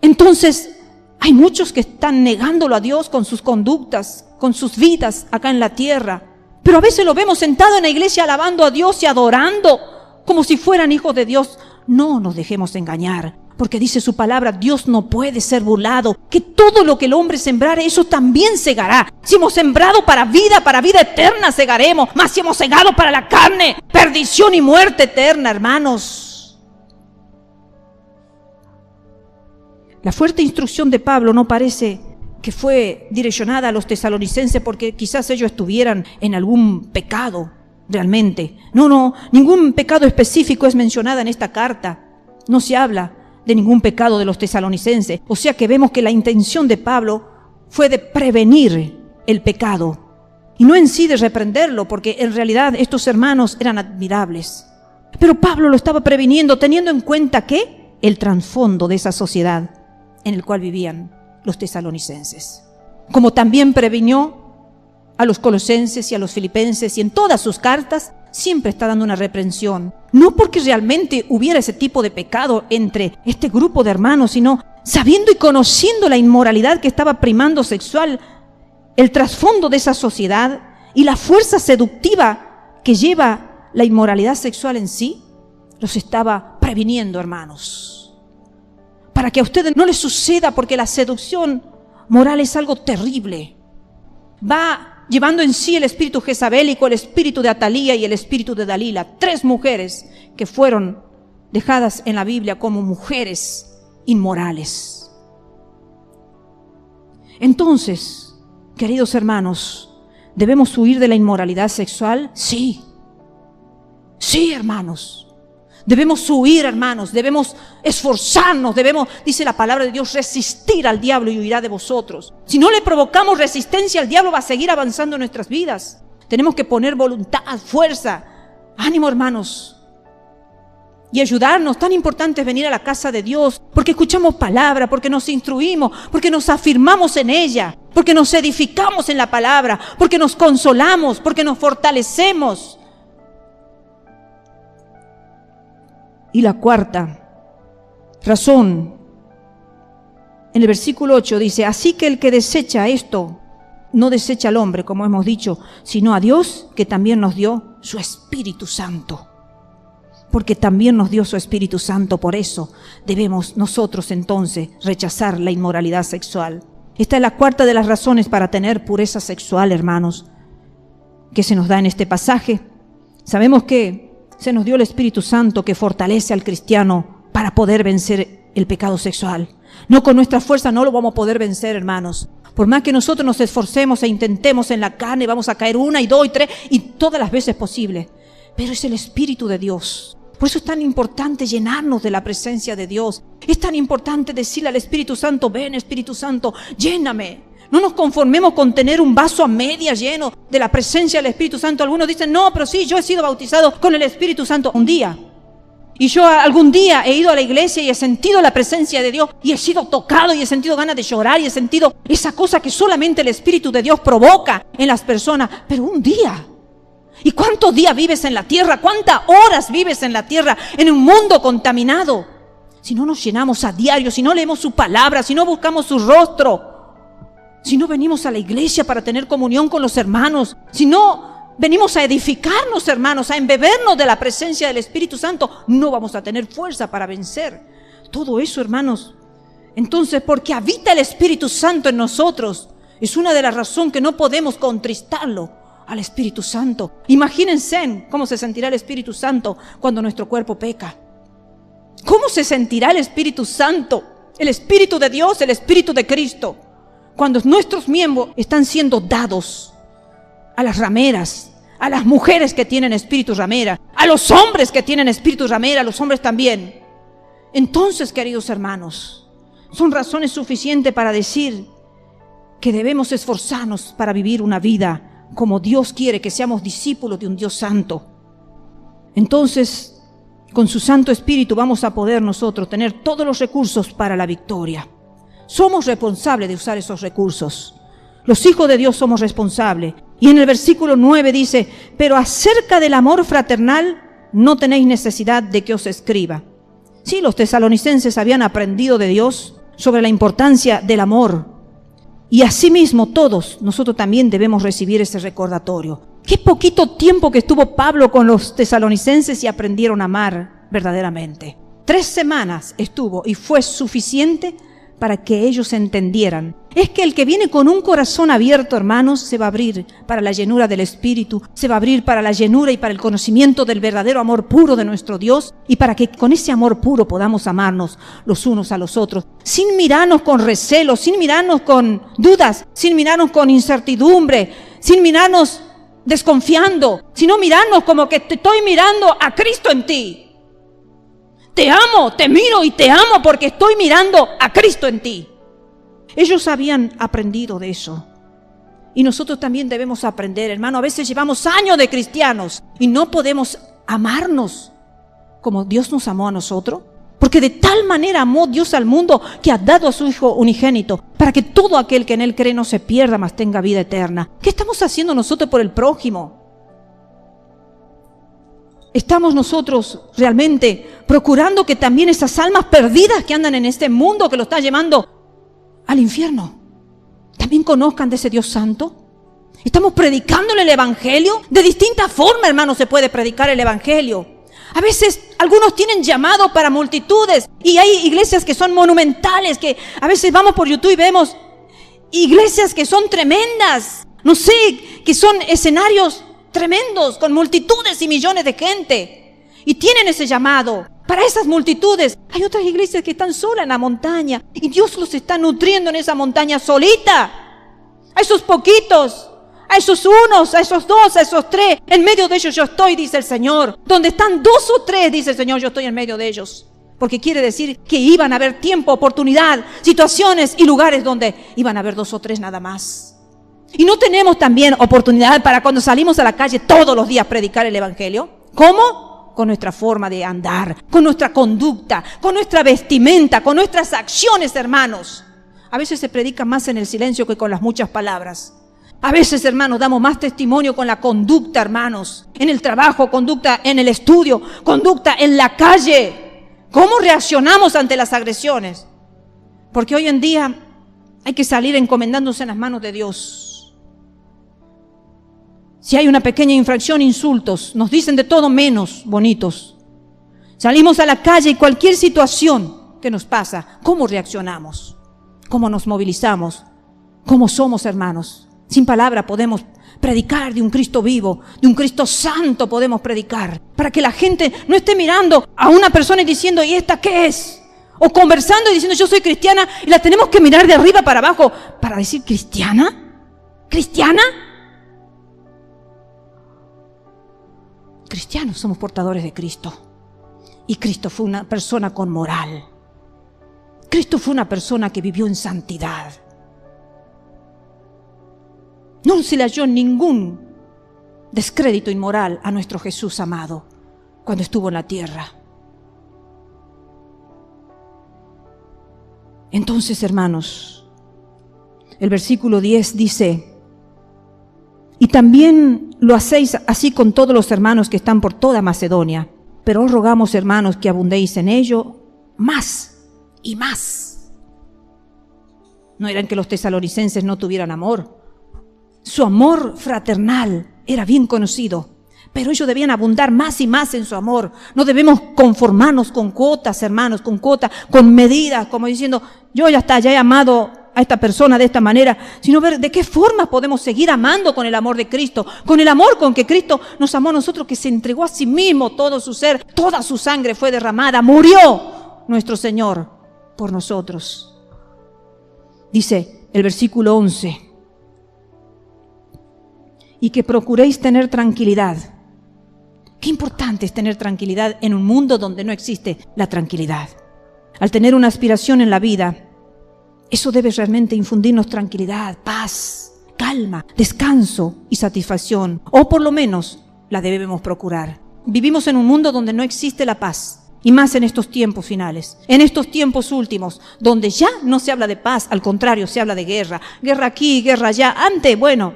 A: Entonces, hay muchos que están negándolo a Dios con sus conductas, con sus vidas acá en la tierra. Pero a veces lo vemos sentado en la iglesia alabando a Dios y adorando como si fueran hijos de Dios. No nos dejemos engañar. Porque dice su palabra: Dios no puede ser burlado, que todo lo que el hombre sembrare, eso también segará. Si hemos sembrado para vida eterna segaremos. Mas si hemos segado para la carne, perdición y muerte eterna, hermanos. La fuerte instrucción de Pablo no parece que fue direccionada a los tesalonicenses porque quizás ellos estuvieran en algún pecado realmente. No, ningún pecado específico es mencionada en esta carta. No se habla de ningún pecado de los tesalonicenses. O sea que vemos que la intención de Pablo fue de prevenir el pecado y no en sí de reprenderlo, porque en realidad estos hermanos eran admirables. Pero Pablo lo estaba previniendo teniendo en cuenta que el trasfondo de esa sociedad en el cual vivían los tesalonicenses. Como también previnió a los colosenses y a los filipenses, y en todas sus cartas siempre está dando una reprensión. No porque realmente hubiera ese tipo de pecado entre este grupo de hermanos, sino sabiendo y conociendo la inmoralidad que estaba primando sexual, el trasfondo de esa sociedad y la fuerza seductiva que lleva la inmoralidad sexual en sí, los estaba previniendo, hermanos. Para que a ustedes no les suceda, porque la seducción moral es algo terrible. Va llevando en sí el espíritu jezabélico, el espíritu de Atalía y el espíritu de Dalila, 3 mujeres que fueron dejadas en la Biblia como mujeres inmorales. Entonces, queridos hermanos, ¿debemos huir de la inmoralidad sexual? Sí, hermanos. Debemos huir, hermanos, debemos esforzarnos, dice la palabra de Dios, resistir al diablo y huirá de vosotros. Si no le provocamos resistencia, el diablo va a seguir avanzando en nuestras vidas. Tenemos que poner voluntad, fuerza, ánimo, hermanos, y ayudarnos. Tan importante es venir a la casa de Dios, porque escuchamos palabra, porque nos instruimos, porque nos afirmamos en ella, porque nos edificamos en la palabra, porque nos consolamos, porque nos fortalecemos. Y la cuarta razón, en el versículo 8 dice: así que el que desecha esto, no desecha al hombre, como hemos dicho, sino a Dios, que también nos dio su Espíritu Santo. Porque también nos dio su Espíritu Santo, por eso debemos nosotros entonces rechazar la inmoralidad sexual. Esta es la cuarta de las razones para tener pureza sexual, hermanos, que se nos da en este pasaje. Sabemos que se nos dio el Espíritu Santo que fortalece al cristiano para poder vencer el pecado sexual. No con nuestra fuerza no lo vamos a poder vencer, hermanos. Por más que nosotros nos esforcemos e intentemos en la carne, vamos a caer 1 y 2 y 3 y todas las veces posible. Pero es el Espíritu de Dios. Por eso es tan importante llenarnos de la presencia de Dios. Es tan importante decirle al Espíritu Santo: ven, Espíritu Santo, lléname. No nos conformemos con tener un vaso a media lleno de la presencia del Espíritu Santo. Algunos dicen: no, pero sí, yo he sido bautizado con el Espíritu Santo un día. Y yo algún día he ido a la iglesia y he sentido la presencia de Dios y he sido tocado y he sentido ganas de llorar y he sentido esa cosa que solamente el Espíritu de Dios provoca en las personas. Pero un día. ¿Y cuántos días vives en la tierra? ¿Cuántas horas vives en la tierra en un mundo contaminado? Si no nos llenamos a diario, si no leemos su palabra, si no buscamos su rostro, si no venimos a la iglesia para tener comunión con los hermanos, si no venimos a edificarnos, hermanos, a embebernos de la presencia del Espíritu Santo, no vamos a tener fuerza para vencer todo eso, hermanos. Entonces, porque habita el Espíritu Santo en nosotros, es una de las razones que no podemos contristarlo al Espíritu Santo. Imagínense cómo se sentirá el Espíritu Santo cuando nuestro cuerpo peca. ¿Cómo se sentirá el Espíritu Santo, el Espíritu de Dios, el Espíritu de Cristo, cuando nuestros miembros están siendo dados a las rameras, a las mujeres que tienen espíritu ramera, a los hombres que tienen espíritu ramera, a los hombres también? Entonces, queridos hermanos, son razones suficientes para decir que debemos esforzarnos para vivir una vida como Dios quiere, que seamos discípulos de un Dios santo. Entonces, con su Santo Espíritu vamos a poder nosotros tener todos los recursos para la victoria. Somos responsables de usar esos recursos. Los hijos de Dios somos responsables. Y en el versículo 9 dice: pero acerca del amor fraternal no tenéis necesidad de que os escriba. Sí, los tesalonicenses habían aprendido de Dios sobre la importancia del amor. Y asimismo todos nosotros también debemos recibir ese recordatorio. Qué poquito tiempo que estuvo Pablo con los tesalonicenses y aprendieron a amar verdaderamente. 3 semanas estuvo y fue suficiente para que ellos entendieran es que el que viene con un corazón abierto, hermanos, se va a abrir para la llenura del Espíritu, se va a abrir para la llenura y para el conocimiento del verdadero amor puro de nuestro Dios, y para que con ese amor puro podamos amarnos los unos a los otros, sin mirarnos con recelo, sin mirarnos con dudas, sin mirarnos con incertidumbre, sin mirarnos desconfiando, sino mirarnos como que te estoy mirando a Cristo en ti. Te amo, te miro y te amo porque estoy mirando a Cristo en ti. Ellos habían aprendido de eso. Y nosotros también debemos aprender, hermano. A veces llevamos años de cristianos y no podemos amarnos como Dios nos amó a nosotros. Porque de tal manera amó Dios al mundo que ha dado a su Hijo unigénito para que todo aquel que en Él cree no se pierda, mas tenga vida eterna. ¿Qué estamos haciendo nosotros por el prójimo? ¿Estamos nosotros realmente procurando que también esas almas perdidas que andan en este mundo que lo está llevando al infierno también conozcan de ese Dios santo? ¿Estamos predicándole el Evangelio? De distinta forma, hermanos, se puede predicar el Evangelio. A veces algunos tienen llamado para multitudes y hay iglesias que son monumentales, que a veces vamos por YouTube y vemos iglesias que son tremendas, no sé, que son escenarios tremendos, con multitudes y millones de gente. Y tienen ese llamado para esas multitudes. Hay otras iglesias que están solas en la montaña y Dios los está nutriendo en esa montaña solita. A esos poquitos, a esos unos, a esos dos, a esos tres. En medio de ellos yo estoy, dice el Señor. Donde están dos o tres, dice el Señor, yo estoy en medio de ellos. Porque quiere decir que iban a haber tiempo, oportunidad, situaciones y lugares donde iban a haber dos o tres nada más. Y no tenemos también oportunidad para cuando salimos a la calle todos los días predicar el Evangelio. ¿Cómo? Con nuestra forma de andar, con nuestra conducta, con nuestra vestimenta, con nuestras acciones, hermanos. A veces se predica más en el silencio que con las muchas palabras. A veces, hermanos, damos más testimonio con la conducta, hermanos. En el trabajo, conducta en el estudio, conducta en la calle. ¿Cómo reaccionamos ante las agresiones? Porque hoy en día hay que salir encomendándose en las manos de Dios. Si hay una pequeña infracción, insultos, nos dicen de todo menos bonitos. Salimos a la calle y cualquier situación que nos pasa, ¿cómo reaccionamos? ¿Cómo nos movilizamos? ¿Cómo somos, hermanos? Sin palabra podemos predicar de un Cristo vivo, de un Cristo santo podemos predicar, para que la gente no esté mirando a una persona y diciendo, ¿y esta qué es? O conversando y diciendo, yo soy cristiana, y la tenemos que mirar de arriba para abajo para decir, ¿cristiana? ¿Cristiana? Cristianos somos portadores de Cristo. Y Cristo fue una persona con moral. Cristo fue una persona que vivió en santidad. No se le halló ningún descrédito inmoral a nuestro Jesús amado cuando estuvo en la tierra. Entonces, hermanos, el versículo 10 dice, y también lo hacéis así con todos los hermanos que están por toda Macedonia. Pero os rogamos, hermanos, que abundéis en ello más y más. No eran que los tesalonicenses no tuvieran amor. Su amor fraternal era bien conocido, pero ellos debían abundar más y más en su amor. No debemos conformarnos con cuotas, hermanos, con cuotas, con medidas, como diciendo, yo ya he amado a esta persona de esta manera, sino ver de qué forma podemos seguir amando con el amor de Cristo, con el amor con que Cristo nos amó a nosotros, que se entregó a sí mismo todo su ser, toda su sangre fue derramada, murió nuestro Señor por nosotros. Dice el versículo 11, y que procuréis tener tranquilidad. Qué importante es tener tranquilidad en un mundo donde no existe la tranquilidad. Al tener una aspiración en la vida, eso debe realmente infundirnos tranquilidad, paz, calma, descanso y satisfacción, o por lo menos la debemos procurar. Vivimos en un mundo donde no existe la paz, y más en estos tiempos finales, en estos tiempos últimos, donde ya no se habla de paz, al contrario, se habla de guerra, guerra aquí, guerra allá. Antes, bueno,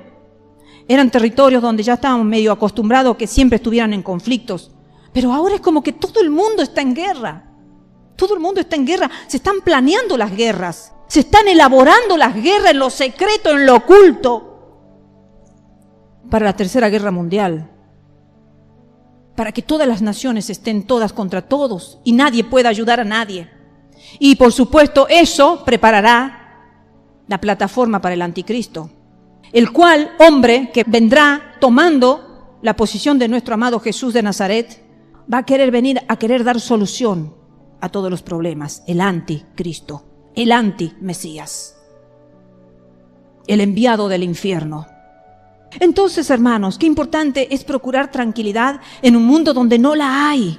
A: eran territorios donde ya estábamos medio acostumbrados a que siempre estuvieran en conflictos, pero ahora es como que todo el mundo está en guerra, todo el mundo está en guerra, se están planeando las guerras. Se están elaborando las guerras en lo secreto, en lo oculto, para la Tercera Guerra Mundial, para que todas las naciones estén todas contra todos y nadie pueda ayudar a nadie. Y por supuesto eso preparará la plataforma para el anticristo, el cual hombre que vendrá tomando la posición de nuestro amado Jesús de Nazaret, va a querer venir a querer dar solución a todos los problemas. El anticristo, el anti-Mesías, el enviado del infierno. Entonces, hermanos, qué importante es procurar tranquilidad en un mundo donde no la hay.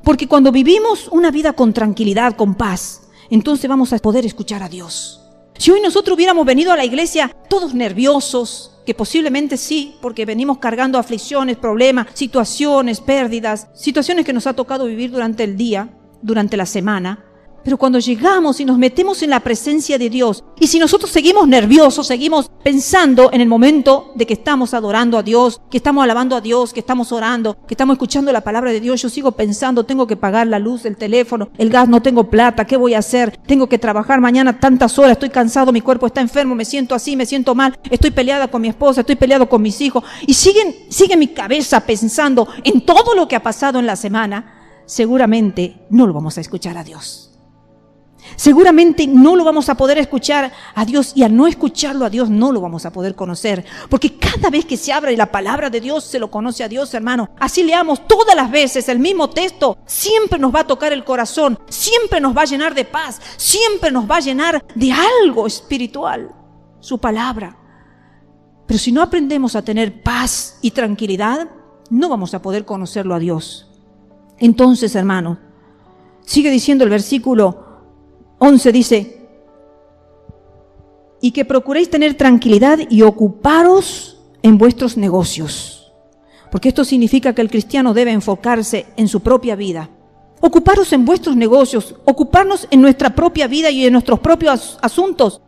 A: Porque cuando vivimos una vida con tranquilidad, con paz, entonces vamos a poder escuchar a Dios. Si hoy nosotros hubiéramos venido a la iglesia todos nerviosos, que posiblemente sí, porque venimos cargando aflicciones, problemas, situaciones, pérdidas, situaciones que nos ha tocado vivir durante el día, durante la semana. Pero cuando llegamos y nos metemos en la presencia de Dios, y si nosotros seguimos nerviosos, seguimos pensando en el momento de que estamos adorando a Dios, que estamos alabando a Dios, que estamos orando, que estamos escuchando la palabra de Dios, yo sigo pensando, tengo que pagar la luz, el teléfono, el gas, no tengo plata, ¿qué voy a hacer? Tengo que trabajar mañana tantas horas, estoy cansado, mi cuerpo está enfermo, me siento así, me siento mal, estoy peleada con mi esposa, estoy peleado con mis hijos, y sigue mi cabeza pensando en todo lo que ha pasado en la semana. Seguramente no lo vamos a escuchar a Dios. Seguramente no lo vamos a poder escuchar a Dios, y al no escucharlo a Dios no lo vamos a poder conocer, porque cada vez que se abre la palabra de Dios se lo conoce a Dios, hermano. Así leamos todas las veces el mismo texto, siempre nos va a tocar el corazón, siempre nos va a llenar de paz, siempre nos va a llenar de algo espiritual, su palabra. Pero si no aprendemos a tener paz y tranquilidad, no vamos a poder conocerlo a Dios. Entonces, hermano, sigue diciendo el versículo 11, dice: y que procuréis tener tranquilidad y ocuparos en vuestros negocios. Porque esto significa que el cristiano debe enfocarse en su propia vida. Ocuparos en vuestros negocios, ocuparnos en nuestra propia vida y en nuestros propios asuntos,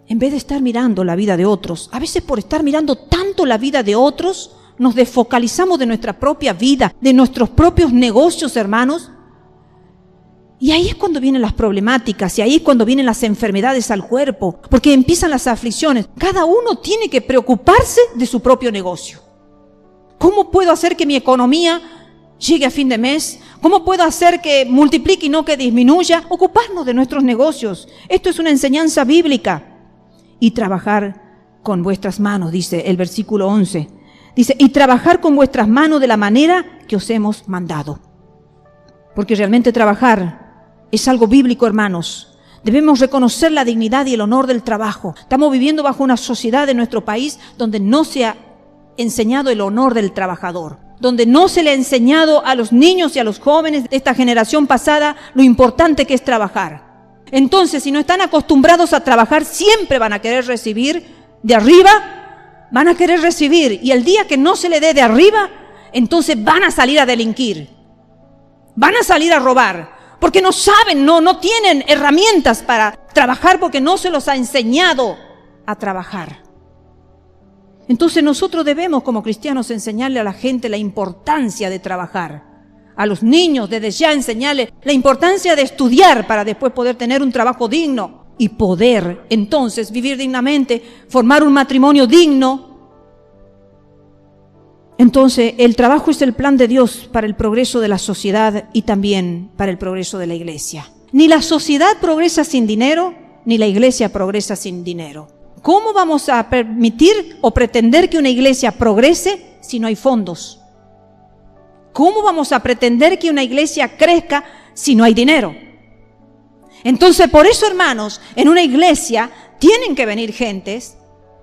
A: en vez de estar mirando la vida de otros. A veces por estar mirando tanto la vida de otros, nos desfocalizamos de nuestra propia vida, de nuestros propios negocios, hermanos. Y ahí es cuando vienen las problemáticas, y ahí es cuando vienen las enfermedades al cuerpo, porque empiezan las aflicciones. Cada uno tiene que preocuparse de su propio negocio. ¿Cómo puedo hacer que mi economía llegue a fin de mes? ¿Cómo puedo hacer que multiplique y no que disminuya? Ocuparnos de nuestros negocios. Esto es una enseñanza bíblica. Y trabajar con vuestras manos, dice el versículo 11. Dice, y trabajar con vuestras manos de la manera que os hemos mandado. Porque realmente trabajar es algo bíblico, hermanos. Debemos reconocer la dignidad y el honor del trabajo. Estamos viviendo bajo una sociedad en nuestro país donde no se ha enseñado el honor del trabajador, donde no se le ha enseñado a los niños y a los jóvenes de esta generación pasada lo importante que es trabajar. Entonces, si no están acostumbrados a trabajar, siempre van a querer recibir de arriba, van a querer recibir, y el día que no se le dé de arriba, entonces van a salir a delinquir, van a salir a robar. Porque no saben, no tienen herramientas para trabajar, porque no se los ha enseñado a trabajar. Entonces nosotros debemos como cristianos enseñarle a la gente la importancia de trabajar. A los niños desde ya enseñarles la importancia de estudiar para después poder tener un trabajo digno y poder entonces vivir dignamente, formar un matrimonio digno. Entonces, el trabajo es el plan de Dios para el progreso de la sociedad y también para el progreso de la iglesia. Ni la sociedad progresa sin dinero, ni la iglesia progresa sin dinero. ¿Cómo vamos a permitir o pretender que una iglesia progrese si no hay fondos? ¿Cómo vamos a pretender que una iglesia crezca si no hay dinero? Entonces, por eso, hermanos, en una iglesia tienen que venir gentes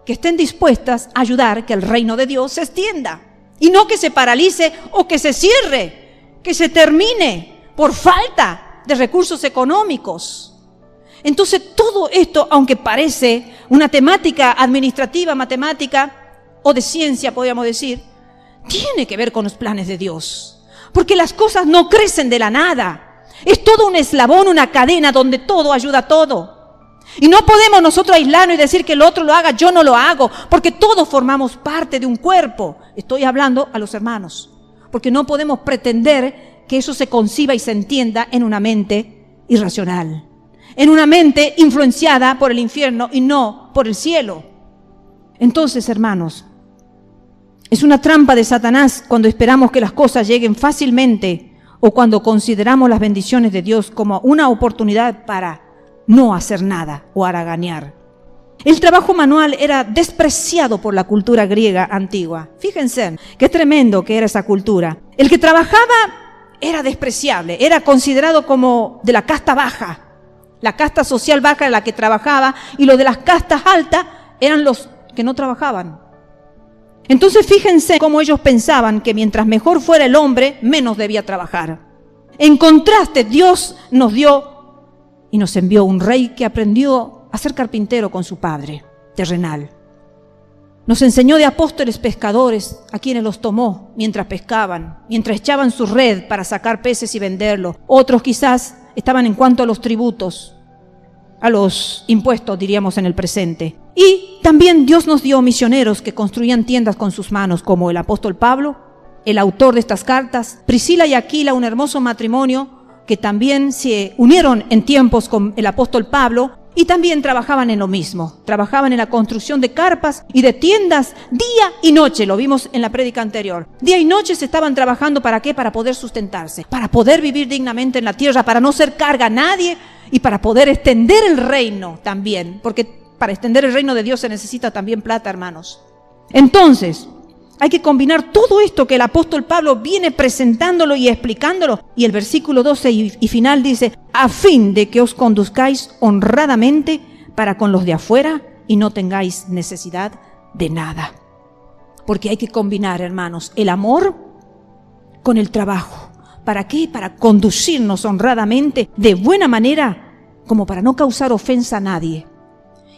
A: que estén dispuestas a ayudar que el reino de Dios se extienda. Y no que se paralice o que se cierre, que se termine por falta de recursos económicos. Entonces todo esto, aunque parece una temática administrativa, matemática o de ciencia, podríamos decir, tiene que ver con los planes de Dios. Porque las cosas no crecen de la nada. Es todo un eslabón, una cadena donde todo ayuda a todo. Y no podemos nosotros aislarnos y decir que el otro lo haga, yo no lo hago, porque todos formamos parte de un cuerpo. Estoy hablando a los hermanos, porque no podemos pretender que eso se conciba y se entienda en una mente irracional, en una mente influenciada por el infierno y no por el cielo. Entonces, hermanos, es una trampa de Satanás cuando esperamos que las cosas lleguen fácilmente o cuando consideramos las bendiciones de Dios como una oportunidad para no hacer nada o haraganear. El trabajo manual era despreciado por la cultura griega antigua. Fíjense qué tremendo que era esa cultura. El que trabajaba era despreciable, era considerado como de la casta baja. La casta social baja era la que trabajaba y los de las castas altas eran los que no trabajaban. Entonces fíjense cómo ellos pensaban que mientras mejor fuera el hombre, menos debía trabajar. En contraste, Dios nos dio y nos envió un rey que aprendió a ser carpintero con su padre terrenal. Nos enseñó de apóstoles pescadores a quienes los tomó mientras pescaban, mientras echaban su red para sacar peces y venderlos. Otros quizás estaban en cuanto a los tributos, a los impuestos, diríamos en el presente. Y también Dios nos dio misioneros que construían tiendas con sus manos, como el apóstol Pablo, el autor de estas cartas, Priscila y Aquila, un hermoso matrimonio que también se unieron en tiempos con el apóstol Pablo y también trabajaban en lo mismo. Trabajaban en la construcción de carpas y de tiendas día y noche, lo vimos en la prédica anterior. Día y noche se estaban trabajando, ¿para qué? Para poder sustentarse, para poder vivir dignamente en la tierra, para no ser carga a nadie y para poder extender el reino también, porque para extender el reino de Dios se necesita también plata, hermanos. Entonces, hay que combinar todo esto que el apóstol Pablo viene presentándolo y explicándolo. Y el versículo 12 y final dice, a fin de que os conduzcáis honradamente para con los de afuera y no tengáis necesidad de nada. Porque hay que combinar, hermanos, el amor con el trabajo. ¿Para qué? Para conducirnos honradamente, de buena manera, como para no causar ofensa a nadie.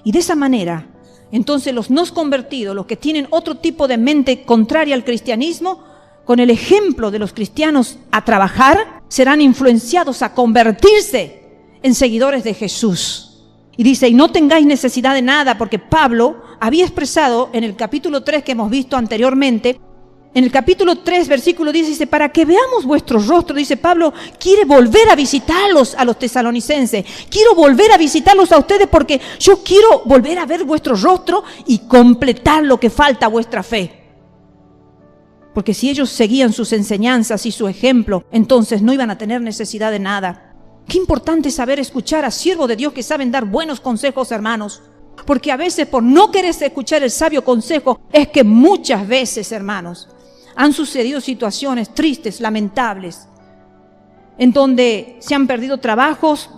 A: Y de esa manera, entonces los no convertidos, los que tienen otro tipo de mente contraria al cristianismo, con el ejemplo de los cristianos a trabajar, serán influenciados a convertirse en seguidores de Jesús. Y dice, y no tengáis necesidad de nada, porque Pablo había expresado en el capítulo 3 que hemos visto anteriormente, en el capítulo 3, versículo 10, dice, para que veamos vuestros rostros, dice Pablo, quiere volver a visitarlos a los tesalonicenses. Quiero volver a visitarlos a ustedes porque yo quiero volver a ver vuestro rostro y completar lo que falta a vuestra fe. Porque si ellos seguían sus enseñanzas y su ejemplo, entonces no iban a tener necesidad de nada. Qué importante saber escuchar a siervos de Dios que saben dar buenos consejos, hermanos. Porque a veces por no querer escuchar el sabio consejo, es que muchas veces, hermanos, han sucedido situaciones tristes, lamentables, en donde se han perdido trabajos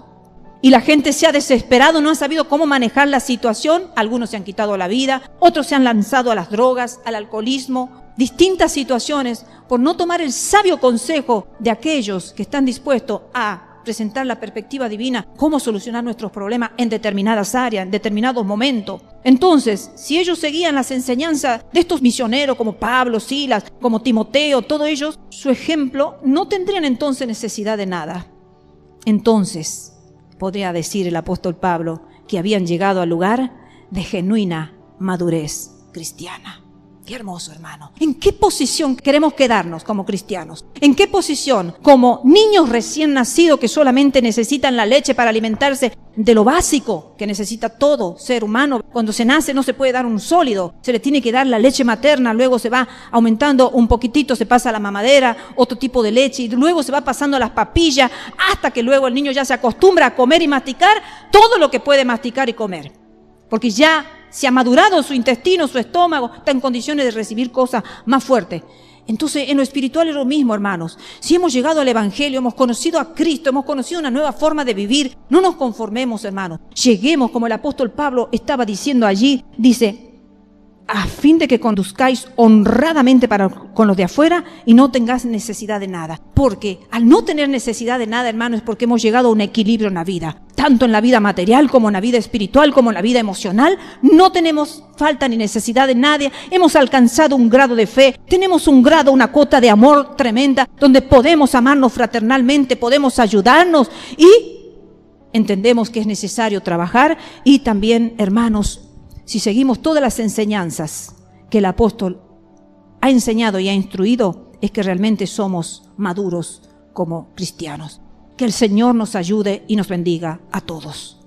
A: y la gente se ha desesperado, no ha sabido cómo manejar la situación. Algunos se han quitado la vida, otros se han lanzado a las drogas, al alcoholismo, distintas situaciones por no tomar el sabio consejo de aquellos que están dispuestos a presentar la perspectiva divina, cómo solucionar nuestros problemas en determinadas áreas, en determinados momentos. Entonces, si ellos seguían las enseñanzas de estos misioneros como Pablo, Silas, como Timoteo, todos ellos, su ejemplo, no tendrían entonces necesidad de nada. Entonces, podría decir el apóstol Pablo que habían llegado al lugar de genuina madurez cristiana. Qué hermoso, hermano. ¿En qué posición queremos quedarnos como cristianos? ¿En qué posición? Como niños recién nacidos que solamente necesitan la leche para alimentarse de lo básico que necesita todo ser humano. Cuando se nace no se puede dar un sólido, se le tiene que dar la leche materna, luego se va aumentando un poquitito, se pasa a la mamadera, otro tipo de leche, y luego se va pasando a las papillas, hasta que luego el niño ya se acostumbra a comer y masticar todo lo que puede masticar y comer. Porque ya se ha madurado su intestino, su estómago, está en condiciones de recibir cosas más fuertes. Entonces, en lo espiritual es lo mismo, hermanos. Si hemos llegado al Evangelio, hemos conocido a Cristo, hemos conocido una nueva forma de vivir, no nos conformemos, hermanos. Lleguemos, como el apóstol Pablo estaba diciendo allí, dice, a fin de que conduzcáis honradamente con los de afuera y no tengáis necesidad de nada. Porque al no tener necesidad de nada, hermanos, es porque hemos llegado a un equilibrio en la vida. Tanto en la vida material como en la vida espiritual, como en la vida emocional. No tenemos falta ni necesidad de nadie. Hemos alcanzado un grado de fe. Tenemos un grado, una cuota de amor tremenda, donde podemos amarnos fraternalmente, podemos ayudarnos y entendemos que es necesario trabajar. Y también, hermanos, si seguimos todas las enseñanzas que el apóstol ha enseñado y ha instruido, es que realmente somos maduros como cristianos. Que el Señor nos ayude y nos bendiga a todos.